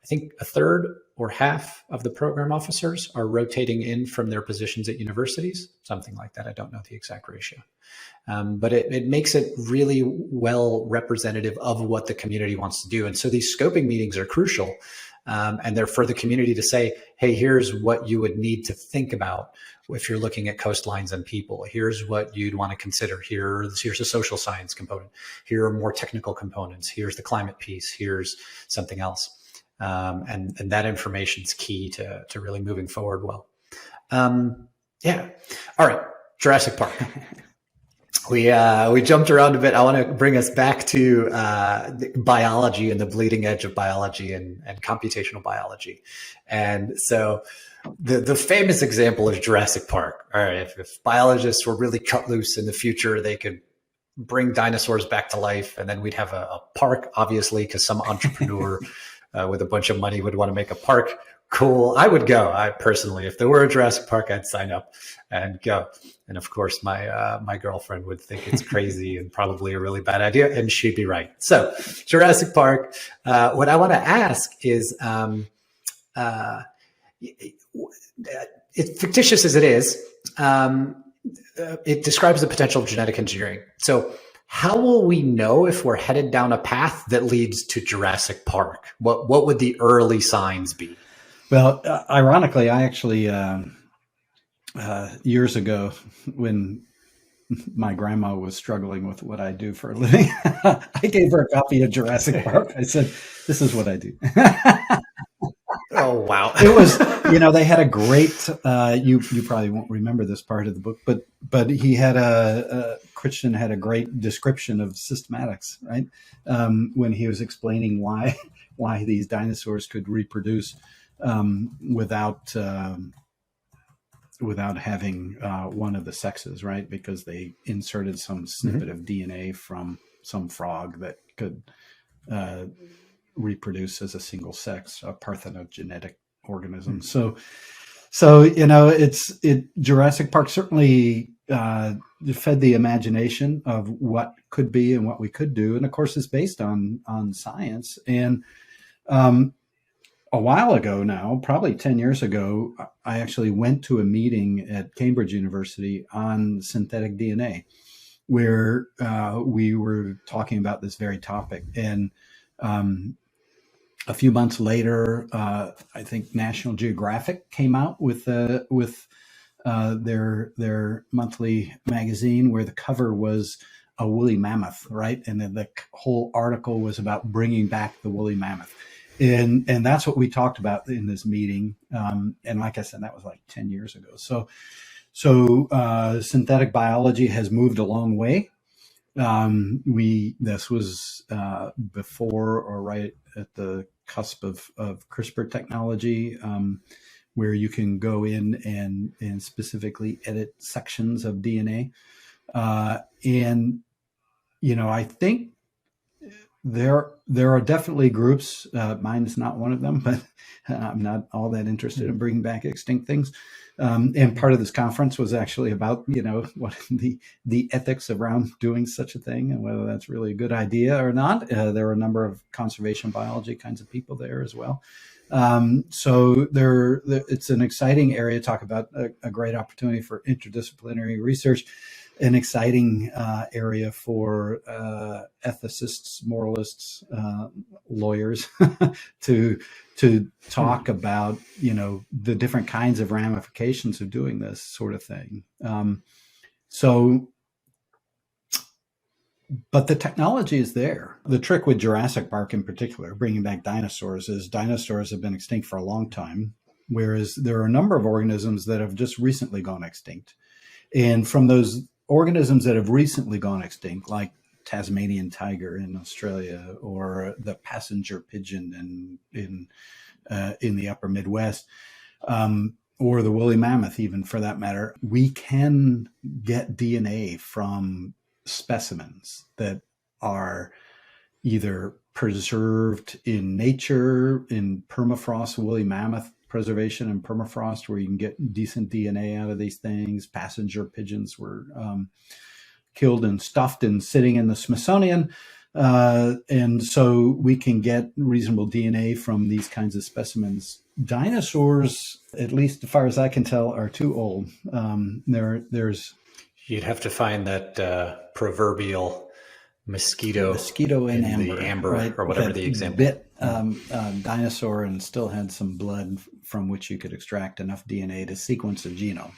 I think a third or half of the program officers are rotating in from their positions at universities, something like that. I don't know the exact ratio. But it makes it really well representative of what the community wants to do. And so these scoping meetings are crucial. And they're for the community to say, hey, here's what you would need to think about if you're looking at coastlines and people. Here's what you'd want to consider. Here's a social science component. Here are more technical components. Here's the climate piece. Here's something else. And that information is key to really moving forward well. Yeah. All right. Jurassic Park. We jumped around a bit. I want to bring us back to biology and the bleeding edge of biology and computational biology. And so the famous example is Jurassic Park. All right. If biologists were really cut loose in the future, they could bring dinosaurs back to life, and then we'd have a park, obviously, because some entrepreneur with a bunch of money would want to make a park. Cool. I would go. I personally, if there were a Jurassic Park, I'd sign up and go. And of course, my girlfriend would think it's crazy and probably a really bad idea, and she'd be right. So Jurassic Park, what I want to ask is, it's fictitious as it is, it describes the potential of genetic engineering. So how will we know if we're headed down a path that leads to Jurassic Park? What would the early signs be? Well, ironically, I actually years ago, when my grandma was struggling with what I do for a living, I gave her a copy of Jurassic Park. I said, "This is what I do." Oh, wow. It was, they had a great. You probably won't remember this part of the book, but he had Christian had a great description of systematics, right? When he was explaining why these dinosaurs could reproduce without having one of the sexes, right? Because they inserted some snippet of DNA from some frog that could reproduce as a single sex, a parthenogenetic organism. So Jurassic Park certainly fed the imagination of what could be and what we could do, and of course, it's based on science. And a while ago now, probably 10 years ago, I actually went to a meeting at Cambridge University on synthetic DNA, where we were talking about this very topic. And a few months later, I think National Geographic came out with their monthly magazine, where the cover was a woolly mammoth, right? And then the whole article was about bringing back the woolly mammoth. And that's what we talked about in this meeting. And like I said, that was like 10 years ago. So synthetic biology has moved a long way. This was before or right at the cusp of CRISPR technology, where you can go in and specifically edit sections of DNA. And I think there are definitely groups. Mine is not one of them, but I'm not all that interested in bringing back extinct things. And part of this conference was actually about, what the ethics around doing such a thing and whether that's really a good idea or not. There are a number of conservation biology kinds of people there as well. So it's an exciting area to talk about, a great opportunity for interdisciplinary research, an exciting area for ethicists, moralists, lawyers to talk about, the different kinds of ramifications of doing this sort of thing. But the technology is there. The trick with Jurassic Park in particular, bringing back dinosaurs, is dinosaurs have been extinct for a long time, whereas there are a number of organisms that have just recently gone extinct. And from those organisms that have recently gone extinct, like Tasmanian tiger in Australia, or the passenger pigeon in the upper Midwest, or the woolly mammoth, even for that matter, we can get DNA from specimens that are either preserved in nature, in permafrost, woolly mammoth preservation in permafrost, where you can get decent DNA out of these things. Passenger pigeons were killed and stuffed and sitting in the Smithsonian. And so we can get reasonable DNA from these kinds of specimens. Dinosaurs, at least as far as I can tell, are too old. You'd have to find that proverbial mosquito in the amber, right? Or whatever the example. Bit dinosaur and still had some blood from which you could extract enough DNA to sequence a genome,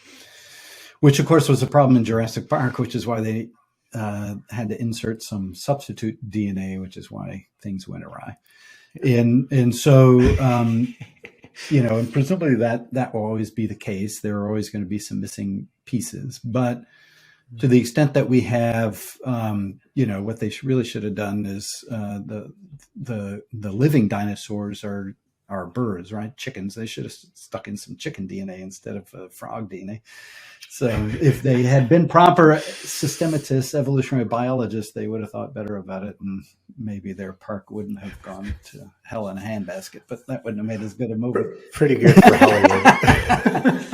which of course was a problem in Jurassic Park, which is why they had to insert some substitute DNA, which is why things went awry. And so, and presumably that will always be the case. There are always going to be some missing pieces, but to the extent that we have, what they really should have done is the living dinosaurs are birds, right? Chickens. They should have stuck in some chicken DNA instead of frog DNA. So if they had been proper systematists, evolutionary biologists, they would have thought better about it, and maybe their park wouldn't have gone to hell in a handbasket. But that wouldn't have made as good a movie. Pretty good for Hollywood.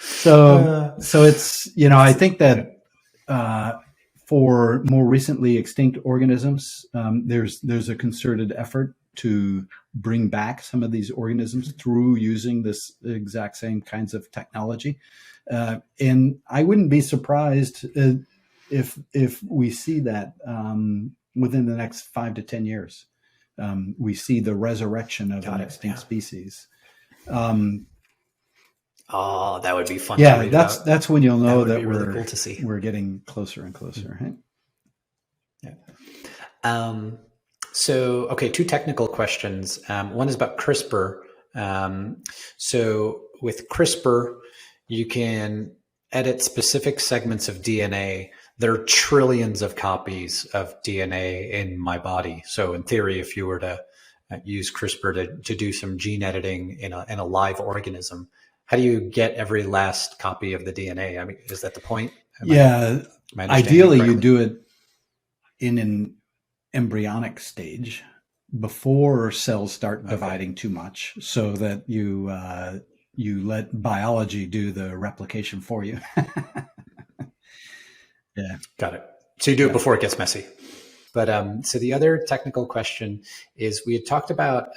So it's I think that. For more recently extinct organisms, there's a concerted effort to bring back some of these organisms through using this exact same kinds of technology. And I wouldn't be surprised if we see that within the next 5 to 10 years. We see the resurrection of an extinct species. Oh, that would be fun to Yeah, read about. that's when you'll That know would that be really cool to see. we're getting closer and closer. Right? Yeah. So, okay, two technical questions. One is about CRISPR. So, with CRISPR, you can edit specific segments of DNA. There are trillions of copies of DNA in my body. So, in theory, if you were to use CRISPR to do some gene editing in a live organism, how do you get every last copy of the DNA? I mean, is that the point? Am I Ideally, you correctly? do it in an embryonic stage before cells start dividing too much, so that you let biology do the replication for you. Yeah, got it. So you do it before it gets messy. But so the other technical question is, we had talked about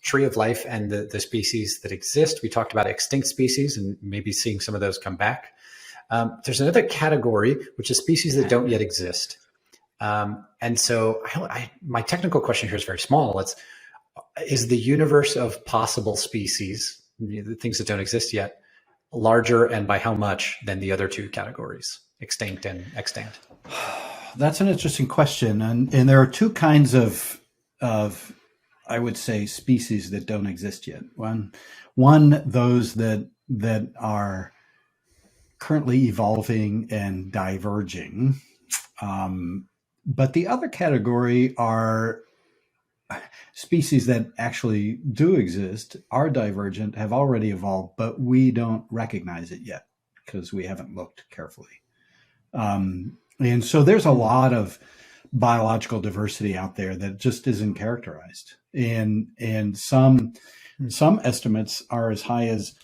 tree of life and the species that exist. We talked about extinct species and maybe seeing some of those come back. There's another category, which is species that don't yet exist. And so my technical question here is very small. Is the universe of possible species, the things that don't exist yet, larger, and by how much, than the other two categories, extinct and extant? That's an interesting question, and there are two kinds of I would say species that don't exist yet. One those that are currently evolving and diverging, but the other category are species that actually do exist, are divergent, have already evolved, but we don't recognize it yet because we haven't looked carefully. And so there's a lot of biological diversity out there that just isn't characterized. And some estimates are as high as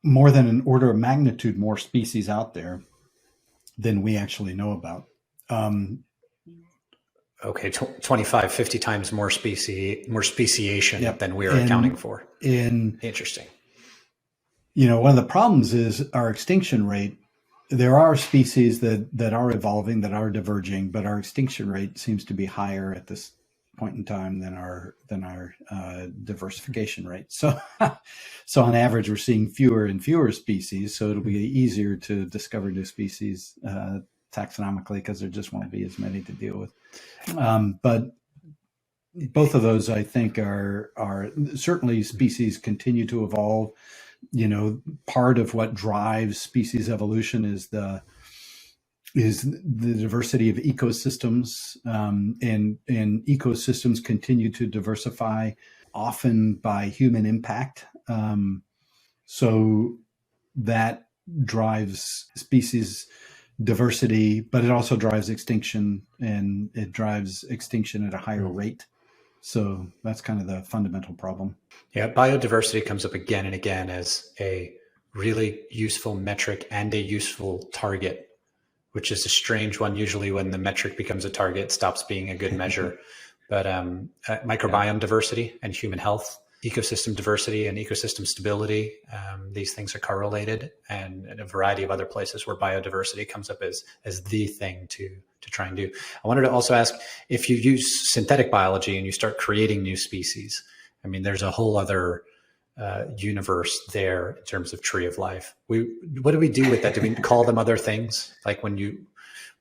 more than an order of magnitude more species out there than we actually know about. Okay, 25, 50 times more speciation than we're accounting for. Interesting. One of the problems is our extinction rate. There are species that are evolving, that are diverging, but our extinction rate seems to be higher at this point in time than our diversification rate. So on average, we're seeing fewer and fewer species. So it'll be easier to discover new species taxonomically because there just won't be as many to deal with. But both of those, I think, are certainly species continue to evolve. Part of what drives species evolution is the diversity of ecosystems, and ecosystems continue to diversify, often by human impact. So that drives species diversity, but it also drives extinction, and it drives extinction at a higher rate. So that's kind of the fundamental problem. Yeah, biodiversity comes up again and again as a really useful metric and a useful target, which is a strange one. Usually when the metric becomes a target, it stops being a good measure. But microbiome diversity and human health, ecosystem diversity and ecosystem stability, these things are correlated, and in a variety of other places where biodiversity comes up as the thing to try and do. I wanted to also ask, if you use synthetic biology and you start creating new species, I mean, there's a whole other universe there in terms of tree of life. What do we do with that? Do we call them other things? Like when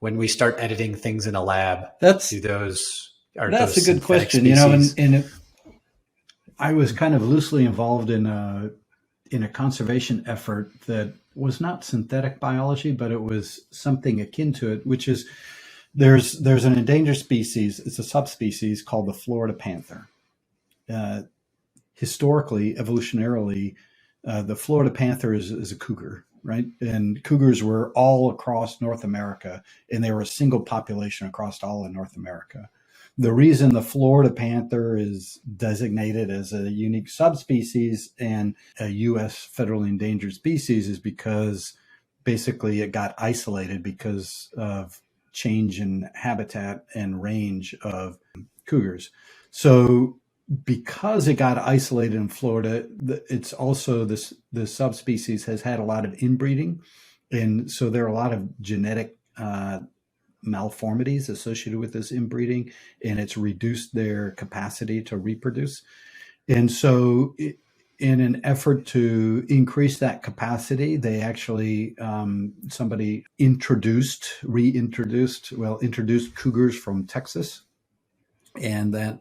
we start editing things in a lab, that's a good question. Species? And I was kind of loosely involved in a conservation effort that was not synthetic biology, but it was something akin to it, which is there's an endangered species. It's a subspecies called the Florida panther. Historically, evolutionarily, the Florida panther is a cougar, right? And cougars were all across North America, and they were a single population across all of North America. The reason the Florida panther is designated as a unique subspecies and a U.S. federally endangered species is because basically it got isolated because of change in habitat and range of cougars. So because it got isolated in Florida, it's also this subspecies has had a lot of inbreeding. And so there are a lot of genetic malformities associated with this inbreeding, and it's reduced their capacity to reproduce. And so in an effort to increase that capacity, they actually, somebody introduced cougars from Texas, and that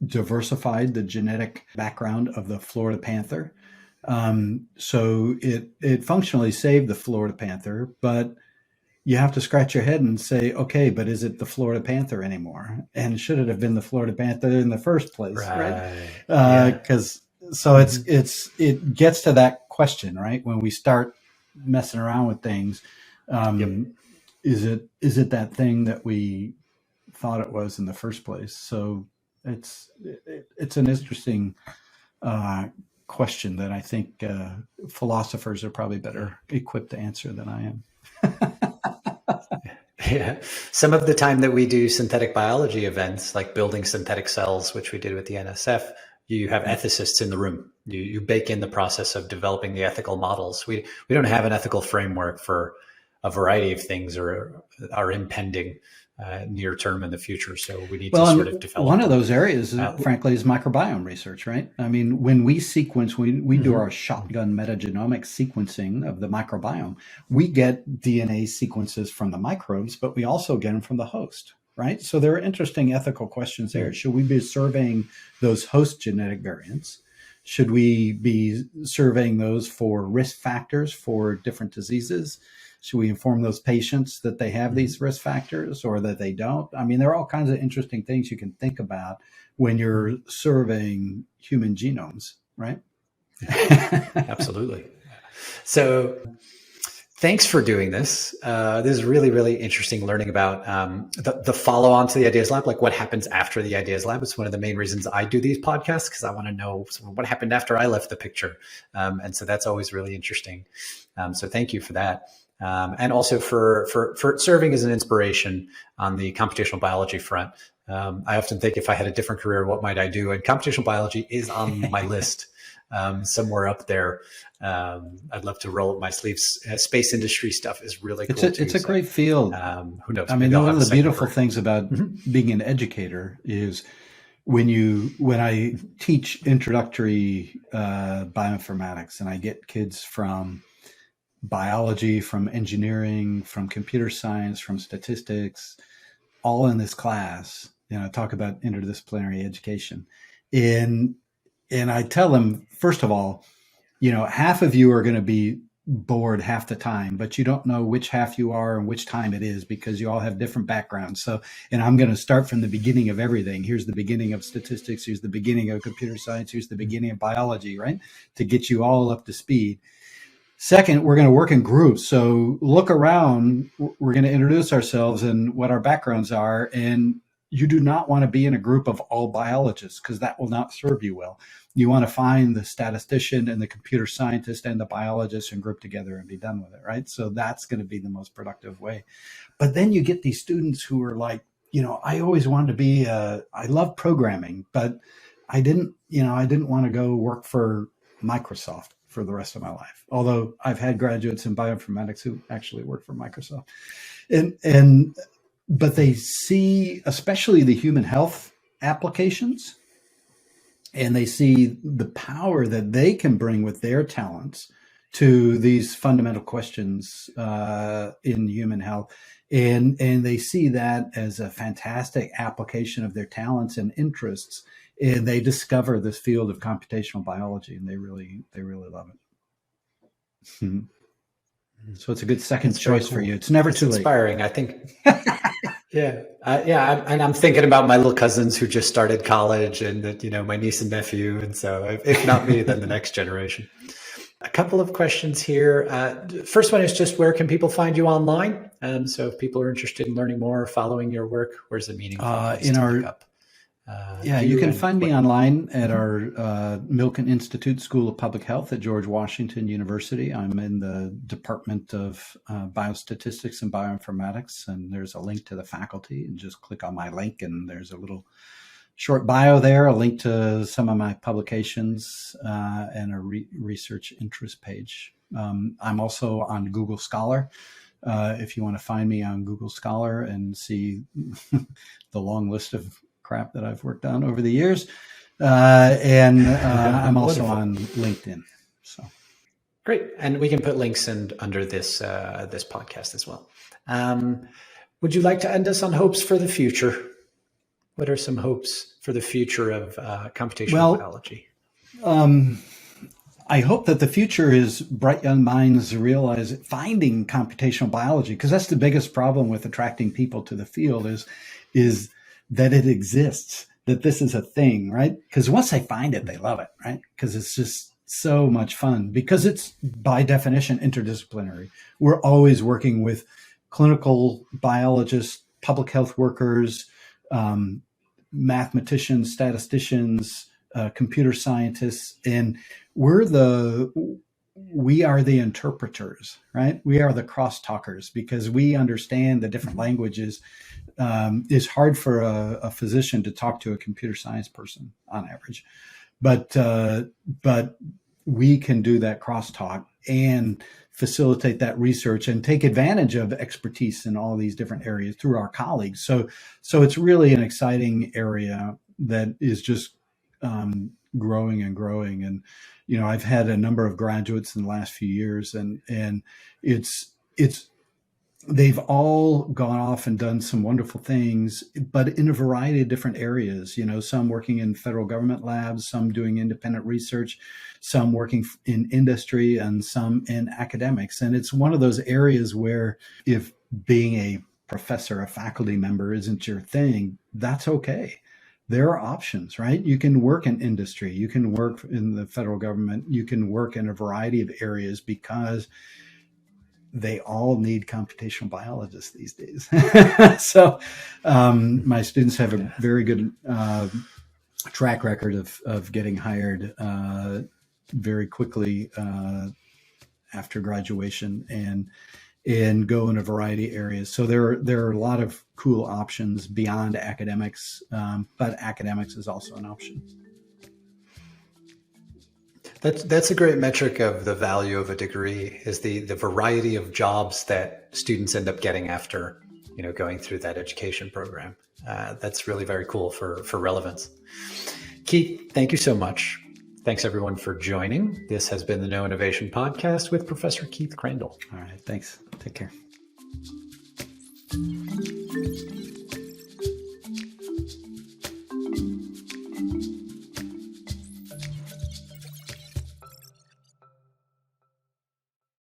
diversified the genetic background of the Florida panther. So it functionally saved the Florida panther, but you have to scratch your head and say, okay, but is it the Florida panther anymore? And should it have been the Florida panther in the first place? Right. Because it gets to that question, right? When we start messing around with things, is it that thing that we thought it was in the first place? So it's an interesting question that I think philosophers are probably better equipped to answer than I am. Yeah. Some of the time that we do synthetic biology events, like building synthetic cells, which we did with the NSF, you have ethicists in the room. You bake in the process of developing the ethical models. We don't have an ethical framework for a variety of things or are impending near term in the future. So we need to sort of develop. One of those areas, frankly, is microbiome research, right? I mean, when we sequence, we do our shotgun metagenomic sequencing of the microbiome, we get DNA sequences from the microbes, but we also get them from the host, right? So there are interesting ethical questions there. Should we be surveying those host genetic variants? Should we be surveying those for risk factors for different diseases? Should we inform those patients that they have these risk factors or that they don't? I mean, there are all kinds of interesting things you can think about when you're surveying human genomes, right? Absolutely. So thanks for doing this. This is really, really interesting learning about the follow-on to the Ideas Lab, like what happens after the Ideas Lab. It's one of the main reasons I do these podcasts, because I want to know what happened after I left the picture. And so that's always really interesting. So thank you for that. And also for serving as an inspiration on the computational biology front. I often think if I had a different career, what might I do? And computational biology is on my list somewhere up there. I'd love to roll up my sleeves. Space industry stuff is really cool. It's a great field. Who knows? I mean, one of the beautiful things about being an educator is when I teach introductory bioinformatics, and I get kids from biology, from engineering, from computer science, from statistics, all in this class, talk about interdisciplinary education. And I tell them, first of all, half of you are going to be bored half the time, but you don't know which half you are and which time it is because you all have different backgrounds. So, and I'm going to start from the beginning of everything. Here's the beginning of statistics. Here's the beginning of computer science. Here's the beginning of biology, right? To get you all up to speed. Second, we're going to work in groups. So look around. We're going to introduce ourselves and what our backgrounds are. And you do not want to be in a group of all biologists because that will not serve you well. You want to find the statistician and the computer scientist and the biologist and group together and be done with it, right? So that's going to be the most productive way. But then you get these students who are like, I always wanted to be, I love programming, but I didn't want to go work for Microsoft for the rest of my life. Although I've had graduates in bioinformatics who actually work for Microsoft. But they see, especially the human health applications, and they see the power that they can bring with their talents to these fundamental questions in human health. And they see that as a fantastic application of their talents and interests. And they discover this field of computational biology, and they really love it. So it's a good second choice for you. It's never too late. Inspiring, I think. Yeah. And I'm thinking about my little cousins who just started college, and that, my niece and nephew. And so if not me, then the next generation. A couple of questions here. First one is just, where can people find you online? So if people are interested in learning more or following your work, where's the meeting? You can find me online at our Milken Institute School of Public Health at George Washington University. I'm in the Department of Biostatistics and Bioinformatics, and there's a link to the faculty, and just click on my link and there's a little short bio there, a link to some of my publications, and a research interest page. I'm also on Google Scholar. If you want to find me on Google Scholar and see the long list of crap that I've worked on over the years, And I'm also on LinkedIn. So great, and we can put links under this this podcast as well. Would you like to end us on hopes for the future? What are some hopes for the future of computational biology? I hope that the future is bright young minds finding computational biology, because that's the biggest problem with attracting people to the field is that it exists, that this is a thing, right? Because once they find it, they love it, right? Because it's just so much fun, because it's by definition interdisciplinary. We're always working with clinical biologists, public health workers, mathematicians, statisticians, computer scientists, and we are the interpreters, right? We are the crosstalkers, because we understand the different languages. It's hard for a physician to talk to a computer science person on average, but we can do that crosstalk and facilitate that research and take advantage of expertise in all these different areas through our colleagues. So it's really an exciting area that is just growing and growing. And, I've had a number of graduates in the last few years, and they've all gone off and done some wonderful things, but in a variety of different areas, some working in federal government labs, some doing independent research, some working in industry, and some in academics. And it's one of those areas where, if being a professor, a faculty member isn't your thing, that's okay. There are options, right? You can work in industry, you can work in the federal government, you can work in a variety of areas, because they all need computational biologists these days. So my students have a very good track record of getting hired very quickly after graduation, and go in a variety of areas. So there are a lot of cool options beyond academics, but academics is also an option. That's a great metric of the value of a degree, is the variety of jobs that students end up getting after, going through that education program. That's really very cool for relevance. Keith, thank you so much. Thanks everyone for joining. This has been the Knowinnovation Podcast with Professor Keith Crandall. All right, thanks. Take care.